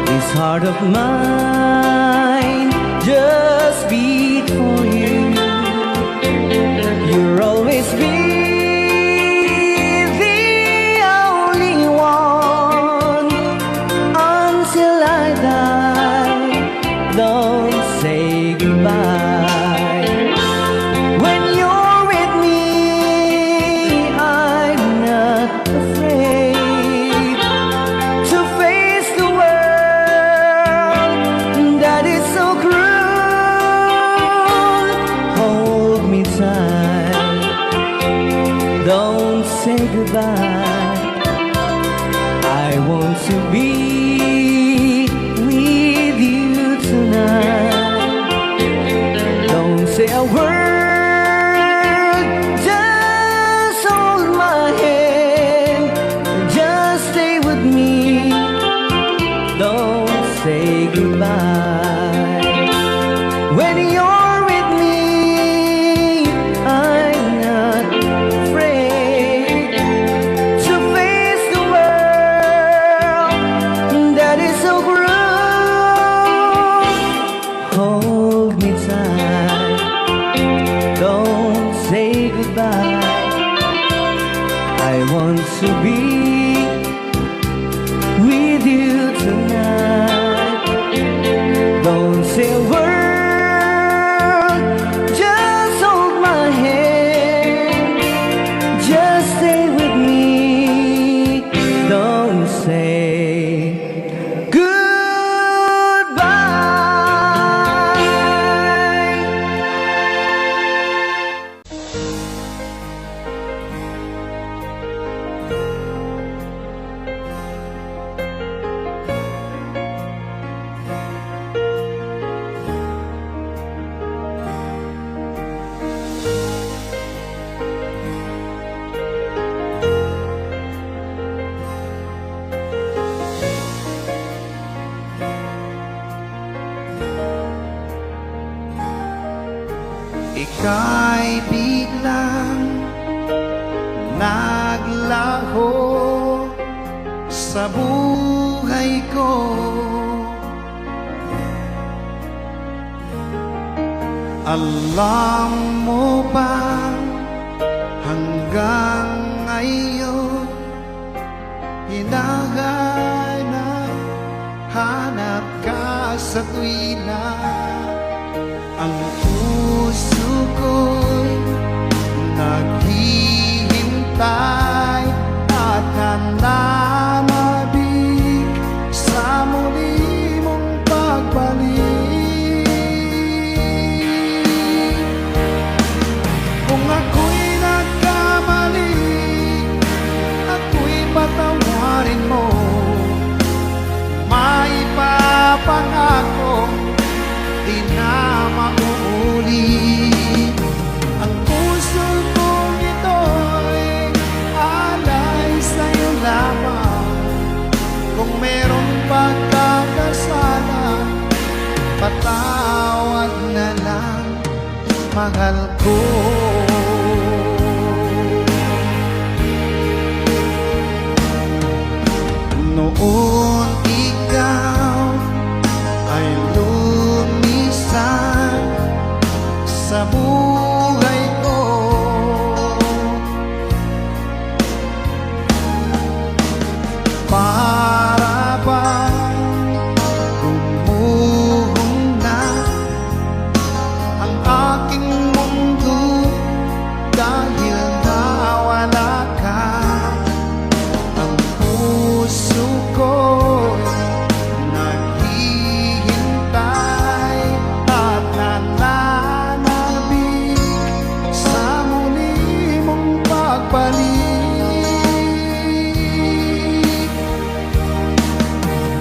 this heart of mine just beat for you. You'll always be the only one until I die. Don't say goodbye. When you're with me, I'm not afraid to face the world that is so cruel. Hold me tight, don't say goodbye. I want to be with you tonight. Don't say a word, just hold my hand, just stay with me. Don't say goodbye. When you're with me, I'm not afraid to face the world that is so cruel. Hold me tight, don't say goodbye. I want to be with you tonight. Don't say a word, just hold my hand, just stay with me. Don't say goodbye. Ika'y biglang naglaho sa buhay ko. Alam mo ba hanggang ngayon hinahanap ka sa tuwina. Ang puso ko'y naghihintay at nananabik sa muli mong pagbalik. Kung ako'y nagkamali, ako'y patawarin mo. Maipapangako di na mauulit. Ang puso kong ito'y alay sa'yo lamang. Kung meron pagkakasala, patawad na lang, mahal ko. Noon ikaw ay lumisan sa buhay ko. Para bang gumuhong na ang aking mundo dahil nawala ka. Ang puso ko naghihintay at nananabik sa muli mong pagbalik.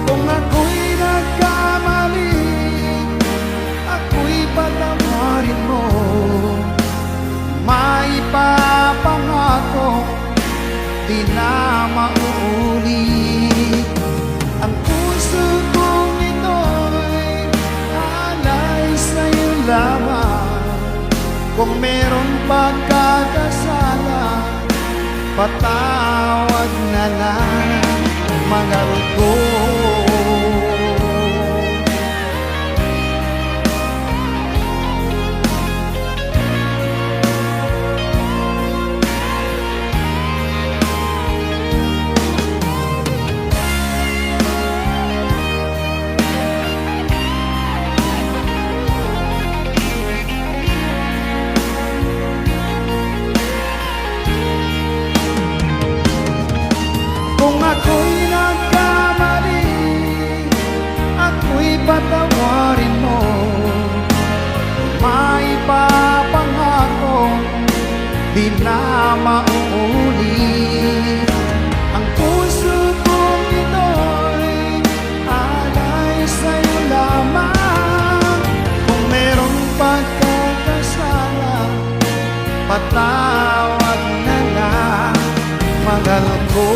Kung ako'y nagkamali, ako'y patawarin mo. Maipapangako di na mauulit. Ang puso kong ito'y alay sa'yo lamang. Kung meron pagkakasala, patawad na lang, mahal ko. Kung ako'y nagkamali, ako'y patawarin mo. Maipapangakong di na mauulit. Ang puso kong ito'y alay sa'yo lamang. Kung merong pagkakasala, patawad na lang, mahal ko.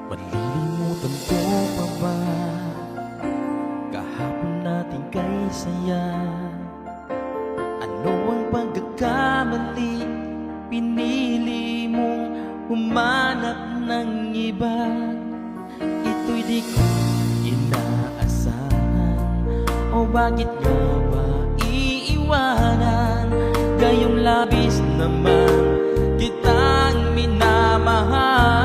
Malilimutan ko pa ba kahapon natin kay saya? Ano ang pagkakamali? Pinili mong humanap ng iba. Ito'y di ko inaasahan. O bakit nga ba iiwanan? Gayong labis naman kitang minamahal.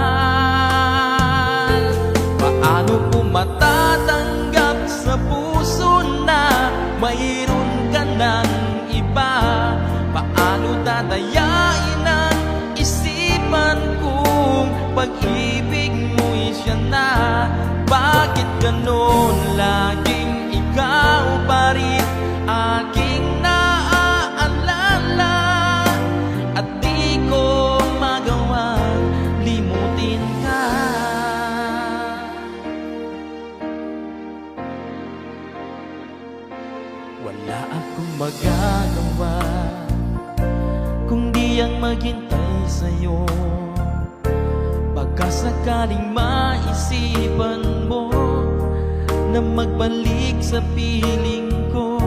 Paano ko matatanggap sa puso na mayroon ka ng iba? Paano dadayain ang isipan kung pag-ibig mo'y siya na? Bakit ganon laging ikaw pa rin aking naaalala? At di ko magawang limutin ka. Wala akong magagawa kung di ang maghintay sa'yo. Pagkasakaling maisipan mo na magbalik sa piling ko,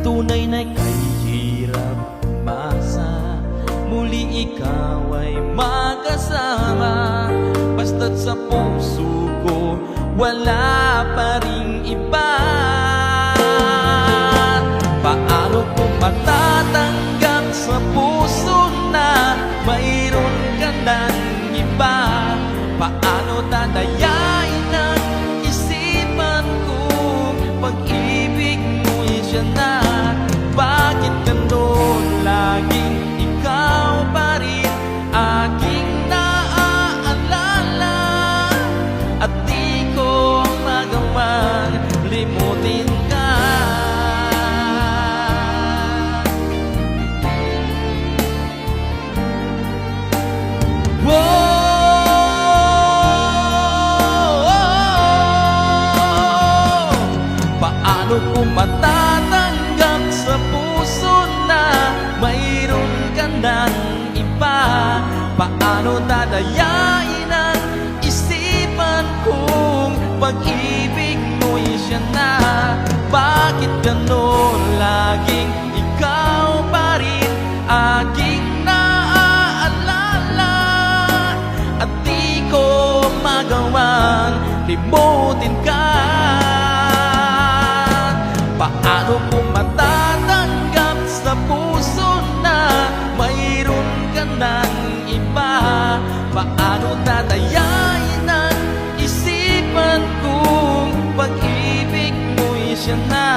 tunay na kay hirap umasa, muli ikaw ay makasama. Basta't sa puso ko wala pa ring iba. Paano ko matatanggap sa puso na mayroon ka ng iba? Paano dadayain ang isipan kung pag-ibig mo'y siya na? Bakit ganon laging ikaw pa rin aking naaalala? At di ko magawang limutin ka. Paano ko matatanggap sa puso na mayroon ka ng iba? Paano dadayain ang isipan kung pag-ibig mo'y siya na? Bakit ganon laging ikaw pa rin aking naaalala? At di ko magawang limutin ka. Paano ko matatanggap sa puso na mayroon ka ng iba? Paano dadayain ang isipan kung pag-ibig mo'y siya na?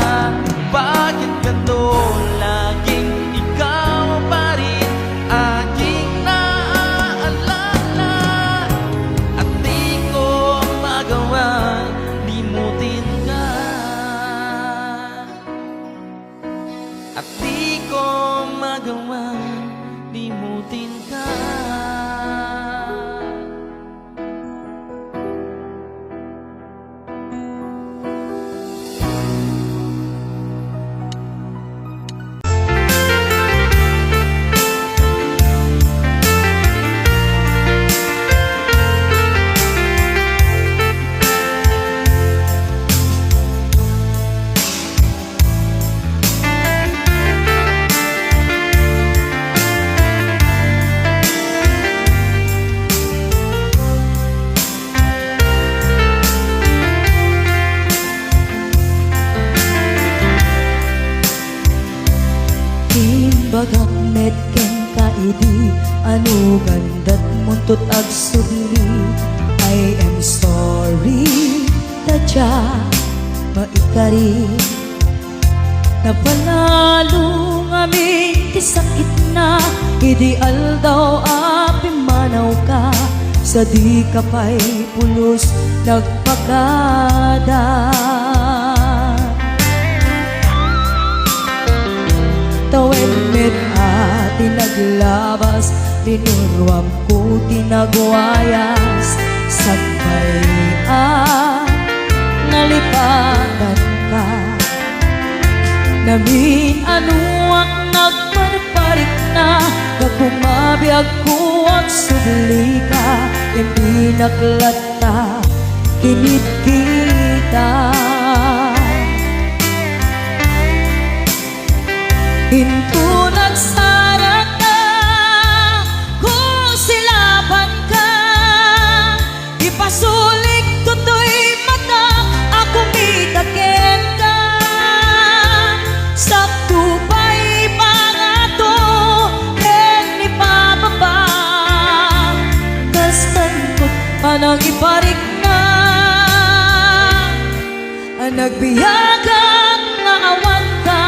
Bakit ganon laging ikaw pa rin aking naaalala? gandat muntot ag subli. I am sorry, tadya maikari. Napanalo ngamin ti sakit na, ideal daw api manaw ka. Sa di ka pa'y pulos nagpakada. Tawen met tinaglabas, tinurwam ko tinagwayas. Sagbay nalipatan ka. Namin ano ang nagparparik na, nagkumabiyag ko ang subli ka. Hindi naklata, kinit kita. Hinto nagsara ka, kung silaban ka. Ipasulik to'y mata, ako mitakin ka. Sakto pa'y pangato, en ipababa. Kastan ko't panang iparik na, ang nagbiyagang nga awan ka.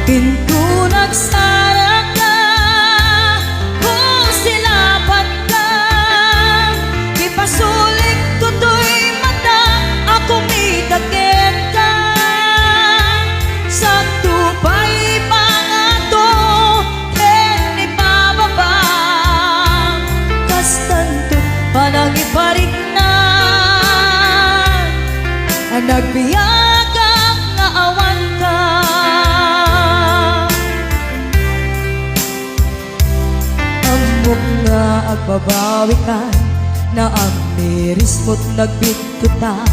Pinto nagsara ka, kung silaban ka. Ipasulik to'y mata, ako mitakin ka. Sakto pa'y pangato, en ipababa. Kastan to't panang iparik na, ang nagbiyagang nga awan ka. Amok nga agbabawi ka, na ang miris mo't nagbitutan.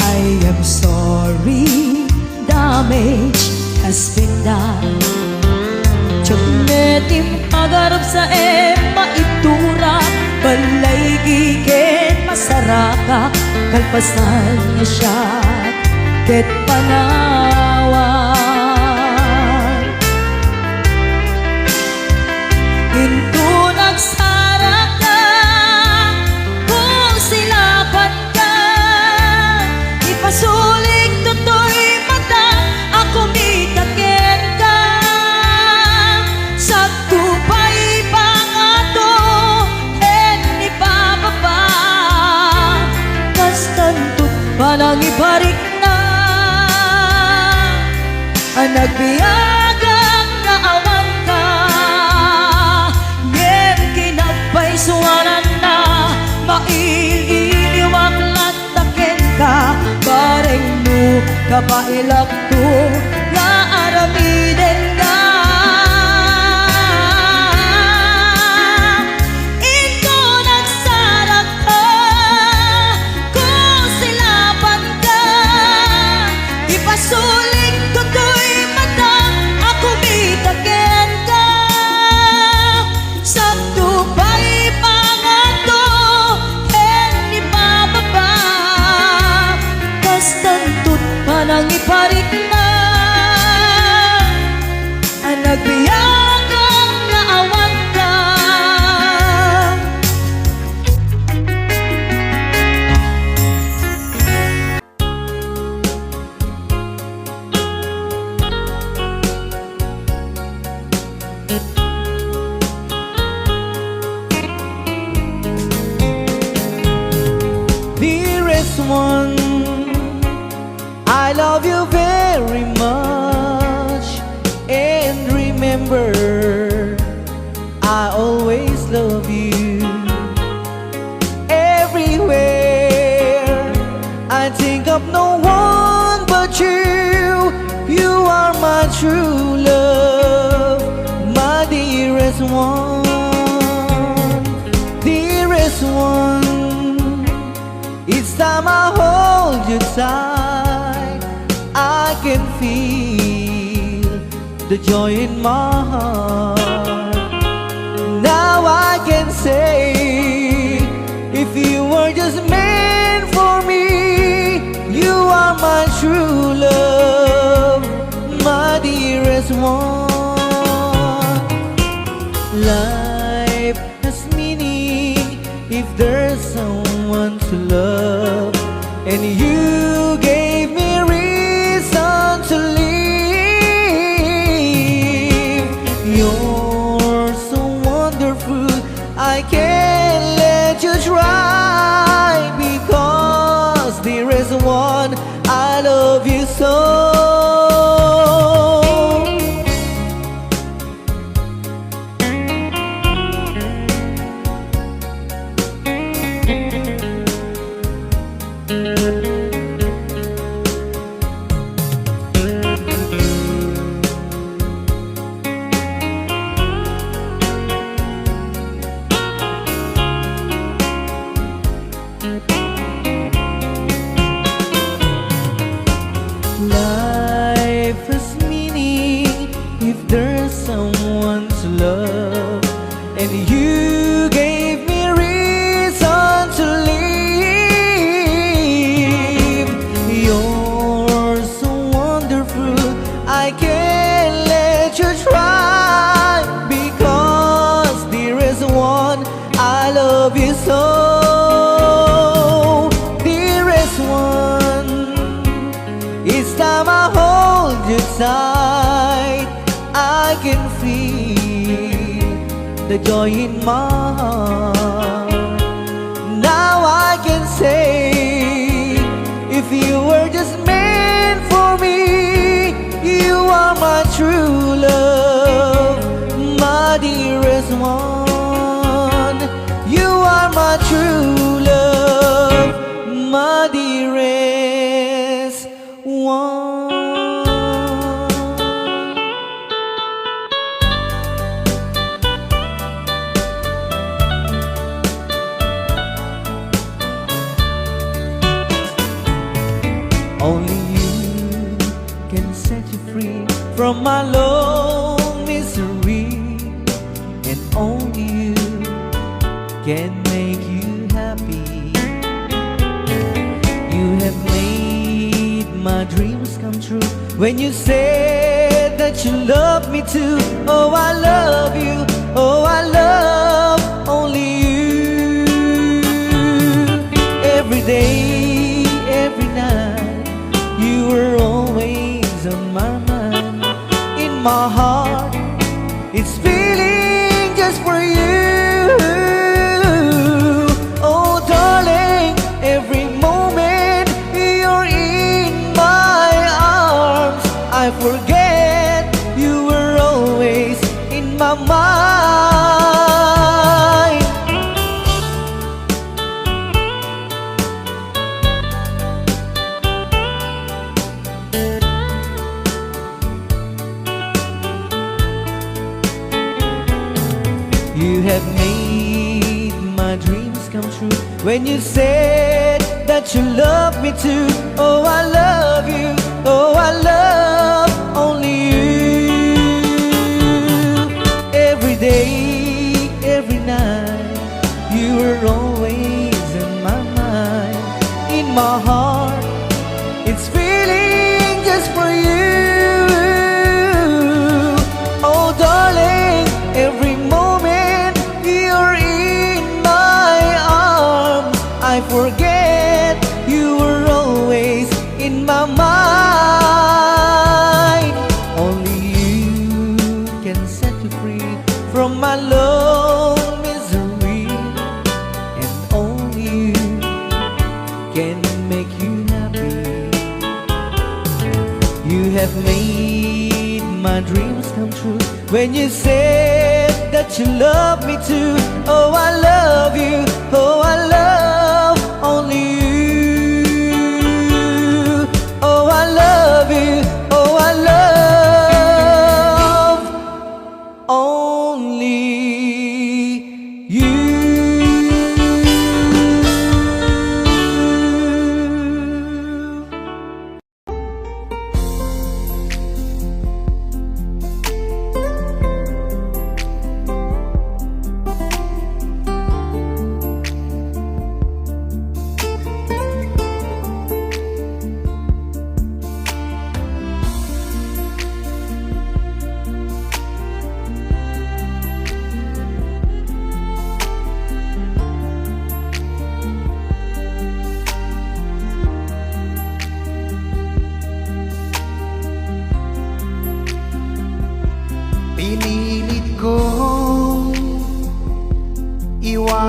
I am sorry, damage has been done. Tiyagnetim agarap sa maitura, balay gigit masaraka. Kalpasan niya siya, ket panawan. Hinto nagsara ka, kung silaban ka. Ipasulik to'y mata, ako mitakin ka. Sakto pa'y pangato, en ipababa. Kastan to't panang iparik na, ang nagbiyagang nga awan ka. Ngem kinagpaisuanan na, maililiwag latakin ka. Bareng mo kapailap to, nga aramiden ka. Ito nagsara ka, kung silaban ka. Ipasulik to'y mata, ako mitakin ka. Sakto pa'y pangato, en ipababa. Kastan to't panang iparik na, ang nagbiyagang nga awan ka. true love, my dearest one, dearest one. Each time I hold you tight, I can feel the joy in my heart. Now I can say, if you were just meant for me, you are my true love, my dearest one. Life has meaning if there's someone to love, and you gave me reason to live. You're so wonderful, I can't let you try, because there is one, I love you so. Life has meaning if there's someone to love, and you gave me reason to live. You're so wonderful, I can't let you try, because there is one, I love you so. Dearest one, each time I hold you tight, I can feel the joy in my heart. Now I can say, if you were just meant for me, you are my true love, my dearest one. You are my true love, my dearest one. Only you can set you free from my long misery, and only you can make you happy. You have made my dreams come true when you said that you love me too. Oh, I love you. Oh, I love only you. Every day, every night, you were always on my mind. In my heart, it's feeling just for you. Oh, darling, every moment you're in my arms, I forget you were always in my mind. You have made my dreams come true when you said that you love me too. Oh, I love you. Oh, I love only you. Every day, every night, you were always in my mind. In my heart, it's feeling just for you. Oh, darling, every moment you're in my arms, I forget you were always in my mind. Only you can set you free from my long misery, and only you can make you happy. You have made my dreams come true when you said that you love me too. Oh, I love you. Oh, I love only you. Oh, I love you. Oh, I love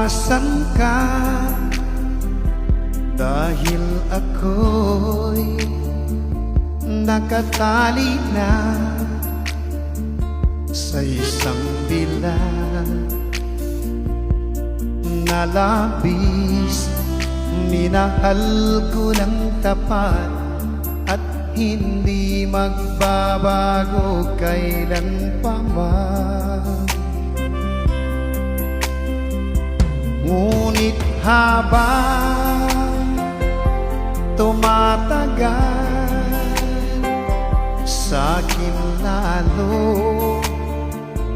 iwasan ka dahil ako'y nakatali na sa isang bilang na labis. Minahal ko ng tapat at hindi magbabago kailan pa man. Ngunit habang tumatagal, sa'kin lalo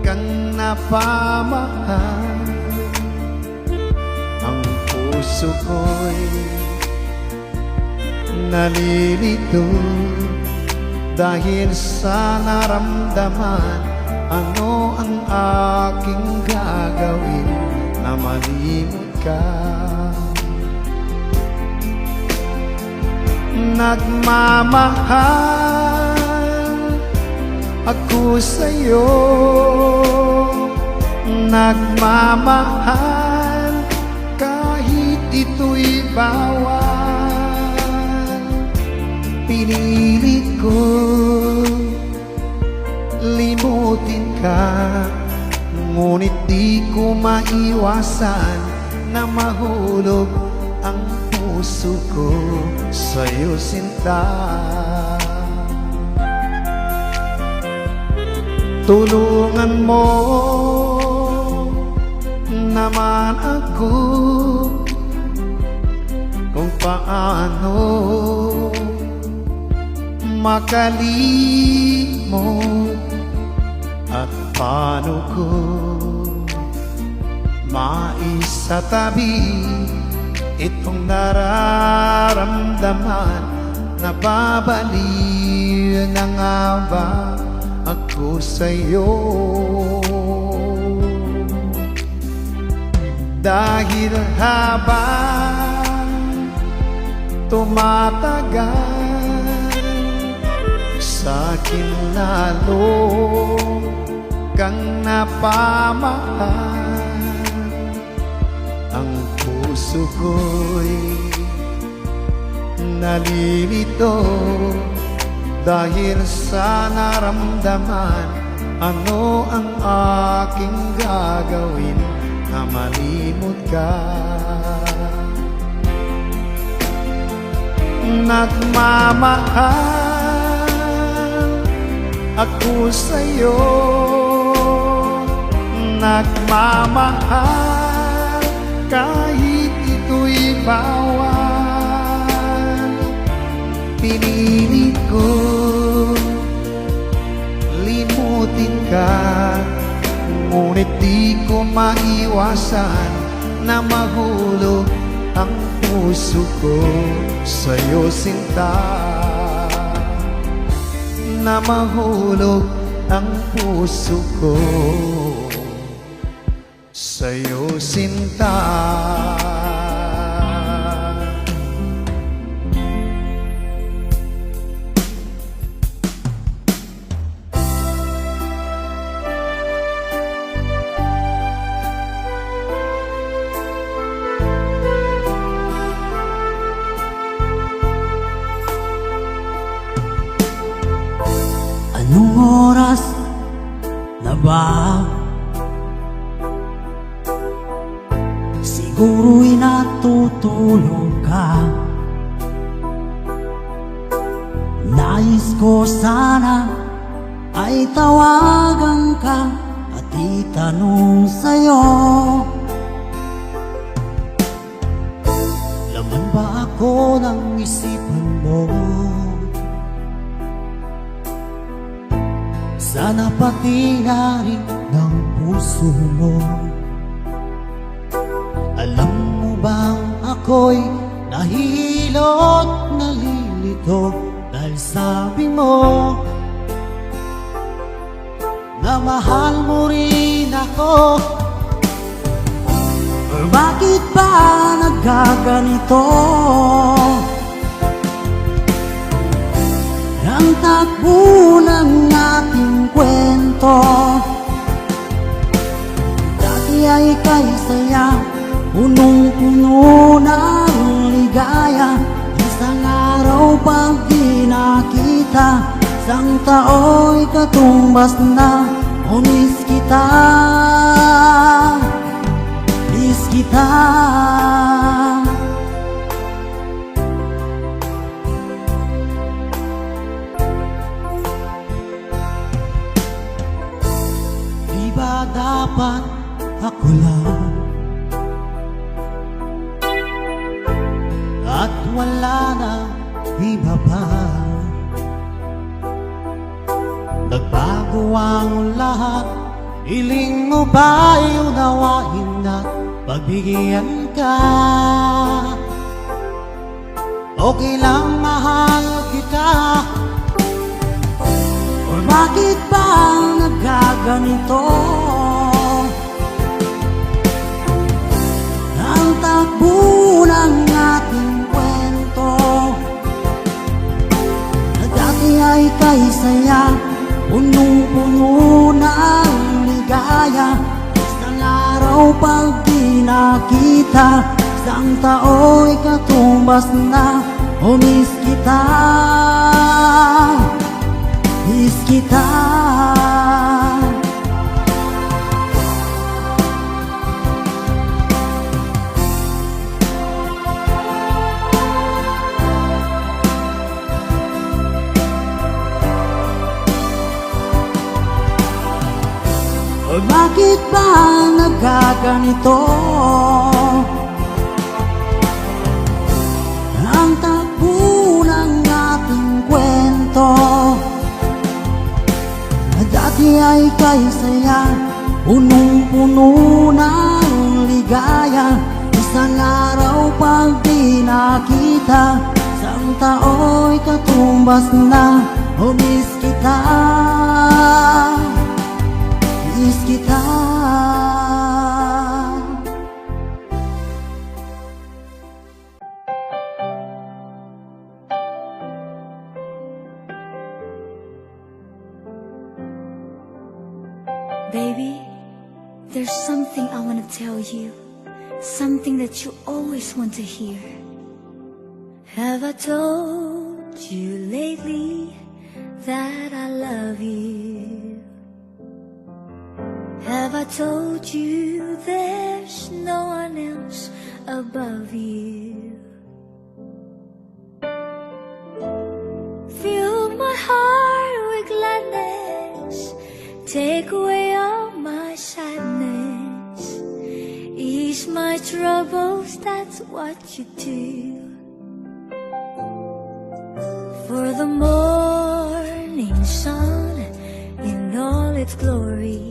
kang napamahal. Ang puso ko'y nalilito dahil sa naramdaman. Ano ang aking gagawin na malimot ka? Nagmamahal ako sa'yo, nagmamahal kahit ito'y bawal. Pinilit ko limutin ka, ngunit di ko maiwasan na mahulog ang puso ko sa'yo, sinta. Tulungan mo naman ako kung paano makalimot at paano ko maisatabi itong nararamdaman. Nababaliw na nga ba ako sa'yo? Dahil habang tumatagal, sa'kin lalo kang napamahal. Ang puso ko'y nalilito dahil sa naramdaman. Ano ang aking gagawin na malimot ka? Nagmamahal ako sa'yo, nagmamahal kahit ito'y bawal. Pinilit ko limutin ka, ngunit di ko maiwasan na mahulog ang puso ko sa'yo, sinta. Na mahulog ang puso ko sa'yo, sinta. Anong oras na ba? Siguro'y natutulog ka. Nais ko sana ay tawagan ka at itanong sa'yo, laman ba ako ng isipan mo? Sana pati na rin ng puso mo. Alam mo bang ako'y nahihilot, nalilito dahil sabi mo na mahal mo rin ako. Or bakit ba nagkaganito? Ang takbo ng ating kwento, dati ay kay saya, punong-puno ng ligaya. Isang araw pag di nakita, isang tao'y katumbas na. O miss kita, miss kita. Di ba dapat ako lang at wala na iba pa? Nagbago ang lahat, hiling mo ba'y unawain at pagbigyan ka? Okay lang mahal kita, or bakit ba nagkaganito? Ang takbo ng ating kwento na dati ay kay saya, punong-puno ng ligaya. Isang araw pag di nakita, isang tao'y katumbas na. O miss kita, miss kita. O bakit ba nagkaganito? Ang takbo ng ating kwento na dati ay kay saya, punong-puno ng ligaya. Isang araw pag di nakita, isang tao'y katumbas na. O miss kita, miss kita. Baby, there's something I want to tell you, something that you always want to hear. Have I told you lately that I love you? Have I told you there's no one else above you? Fill my heart with gladness, take away all my sadness, ease my troubles, that's what you do. For the morning sun in all its glory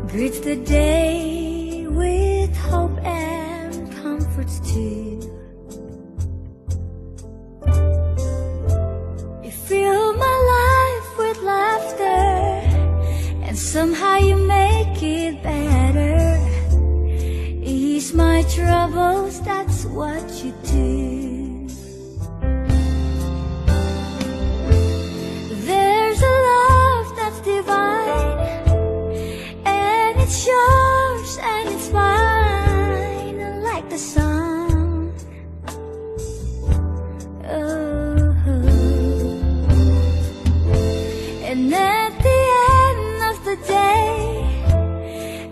greets the day with hope and comforts too. You fill my life with laughter, and somehow you make it better. Ease my troubles, that's what you do. There's a love that's divine, and it's yours and it's mine, like the sun. Oh. And at the end of the day,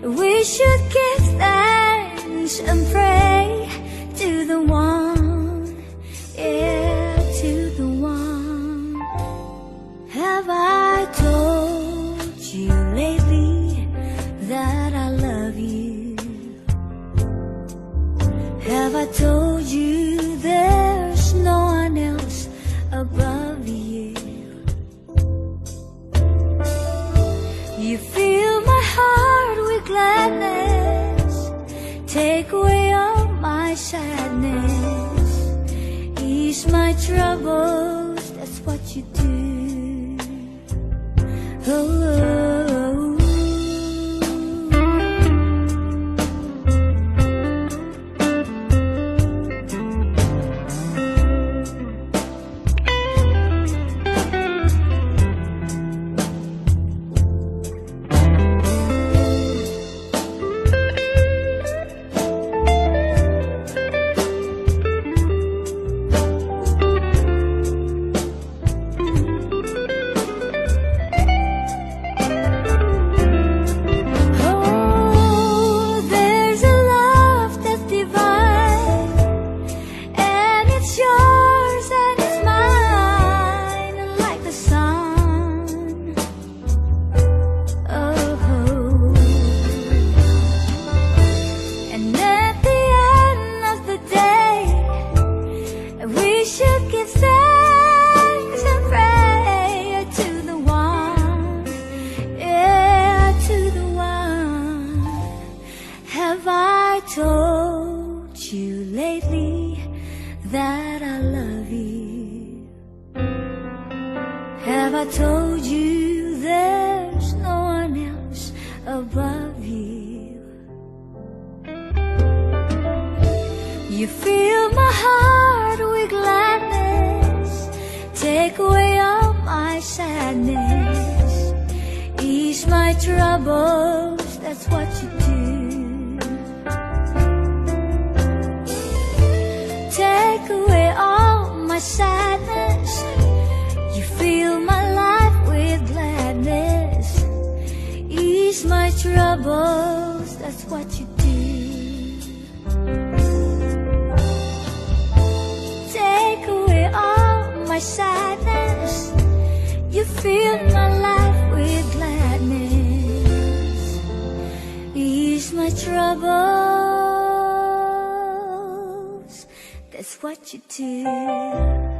we should give thanks and pray to the one, yeah, to the one. Have I told you lately that I love you? Have I told you there's no one else above you? You fill my heart with gladness, take away all my sadness, ease my troubles, that's what you do. Oh. Have I told you there's no one else above you? You fill my heart with gladness, take away all my sadness, ease my troubles, that's what you do. Take away all my sadness, you fill my life with gladness, ease my troubles, that's what you do. Take away all my sadness, you fill my life with gladness, ease my troubles, that's what you do.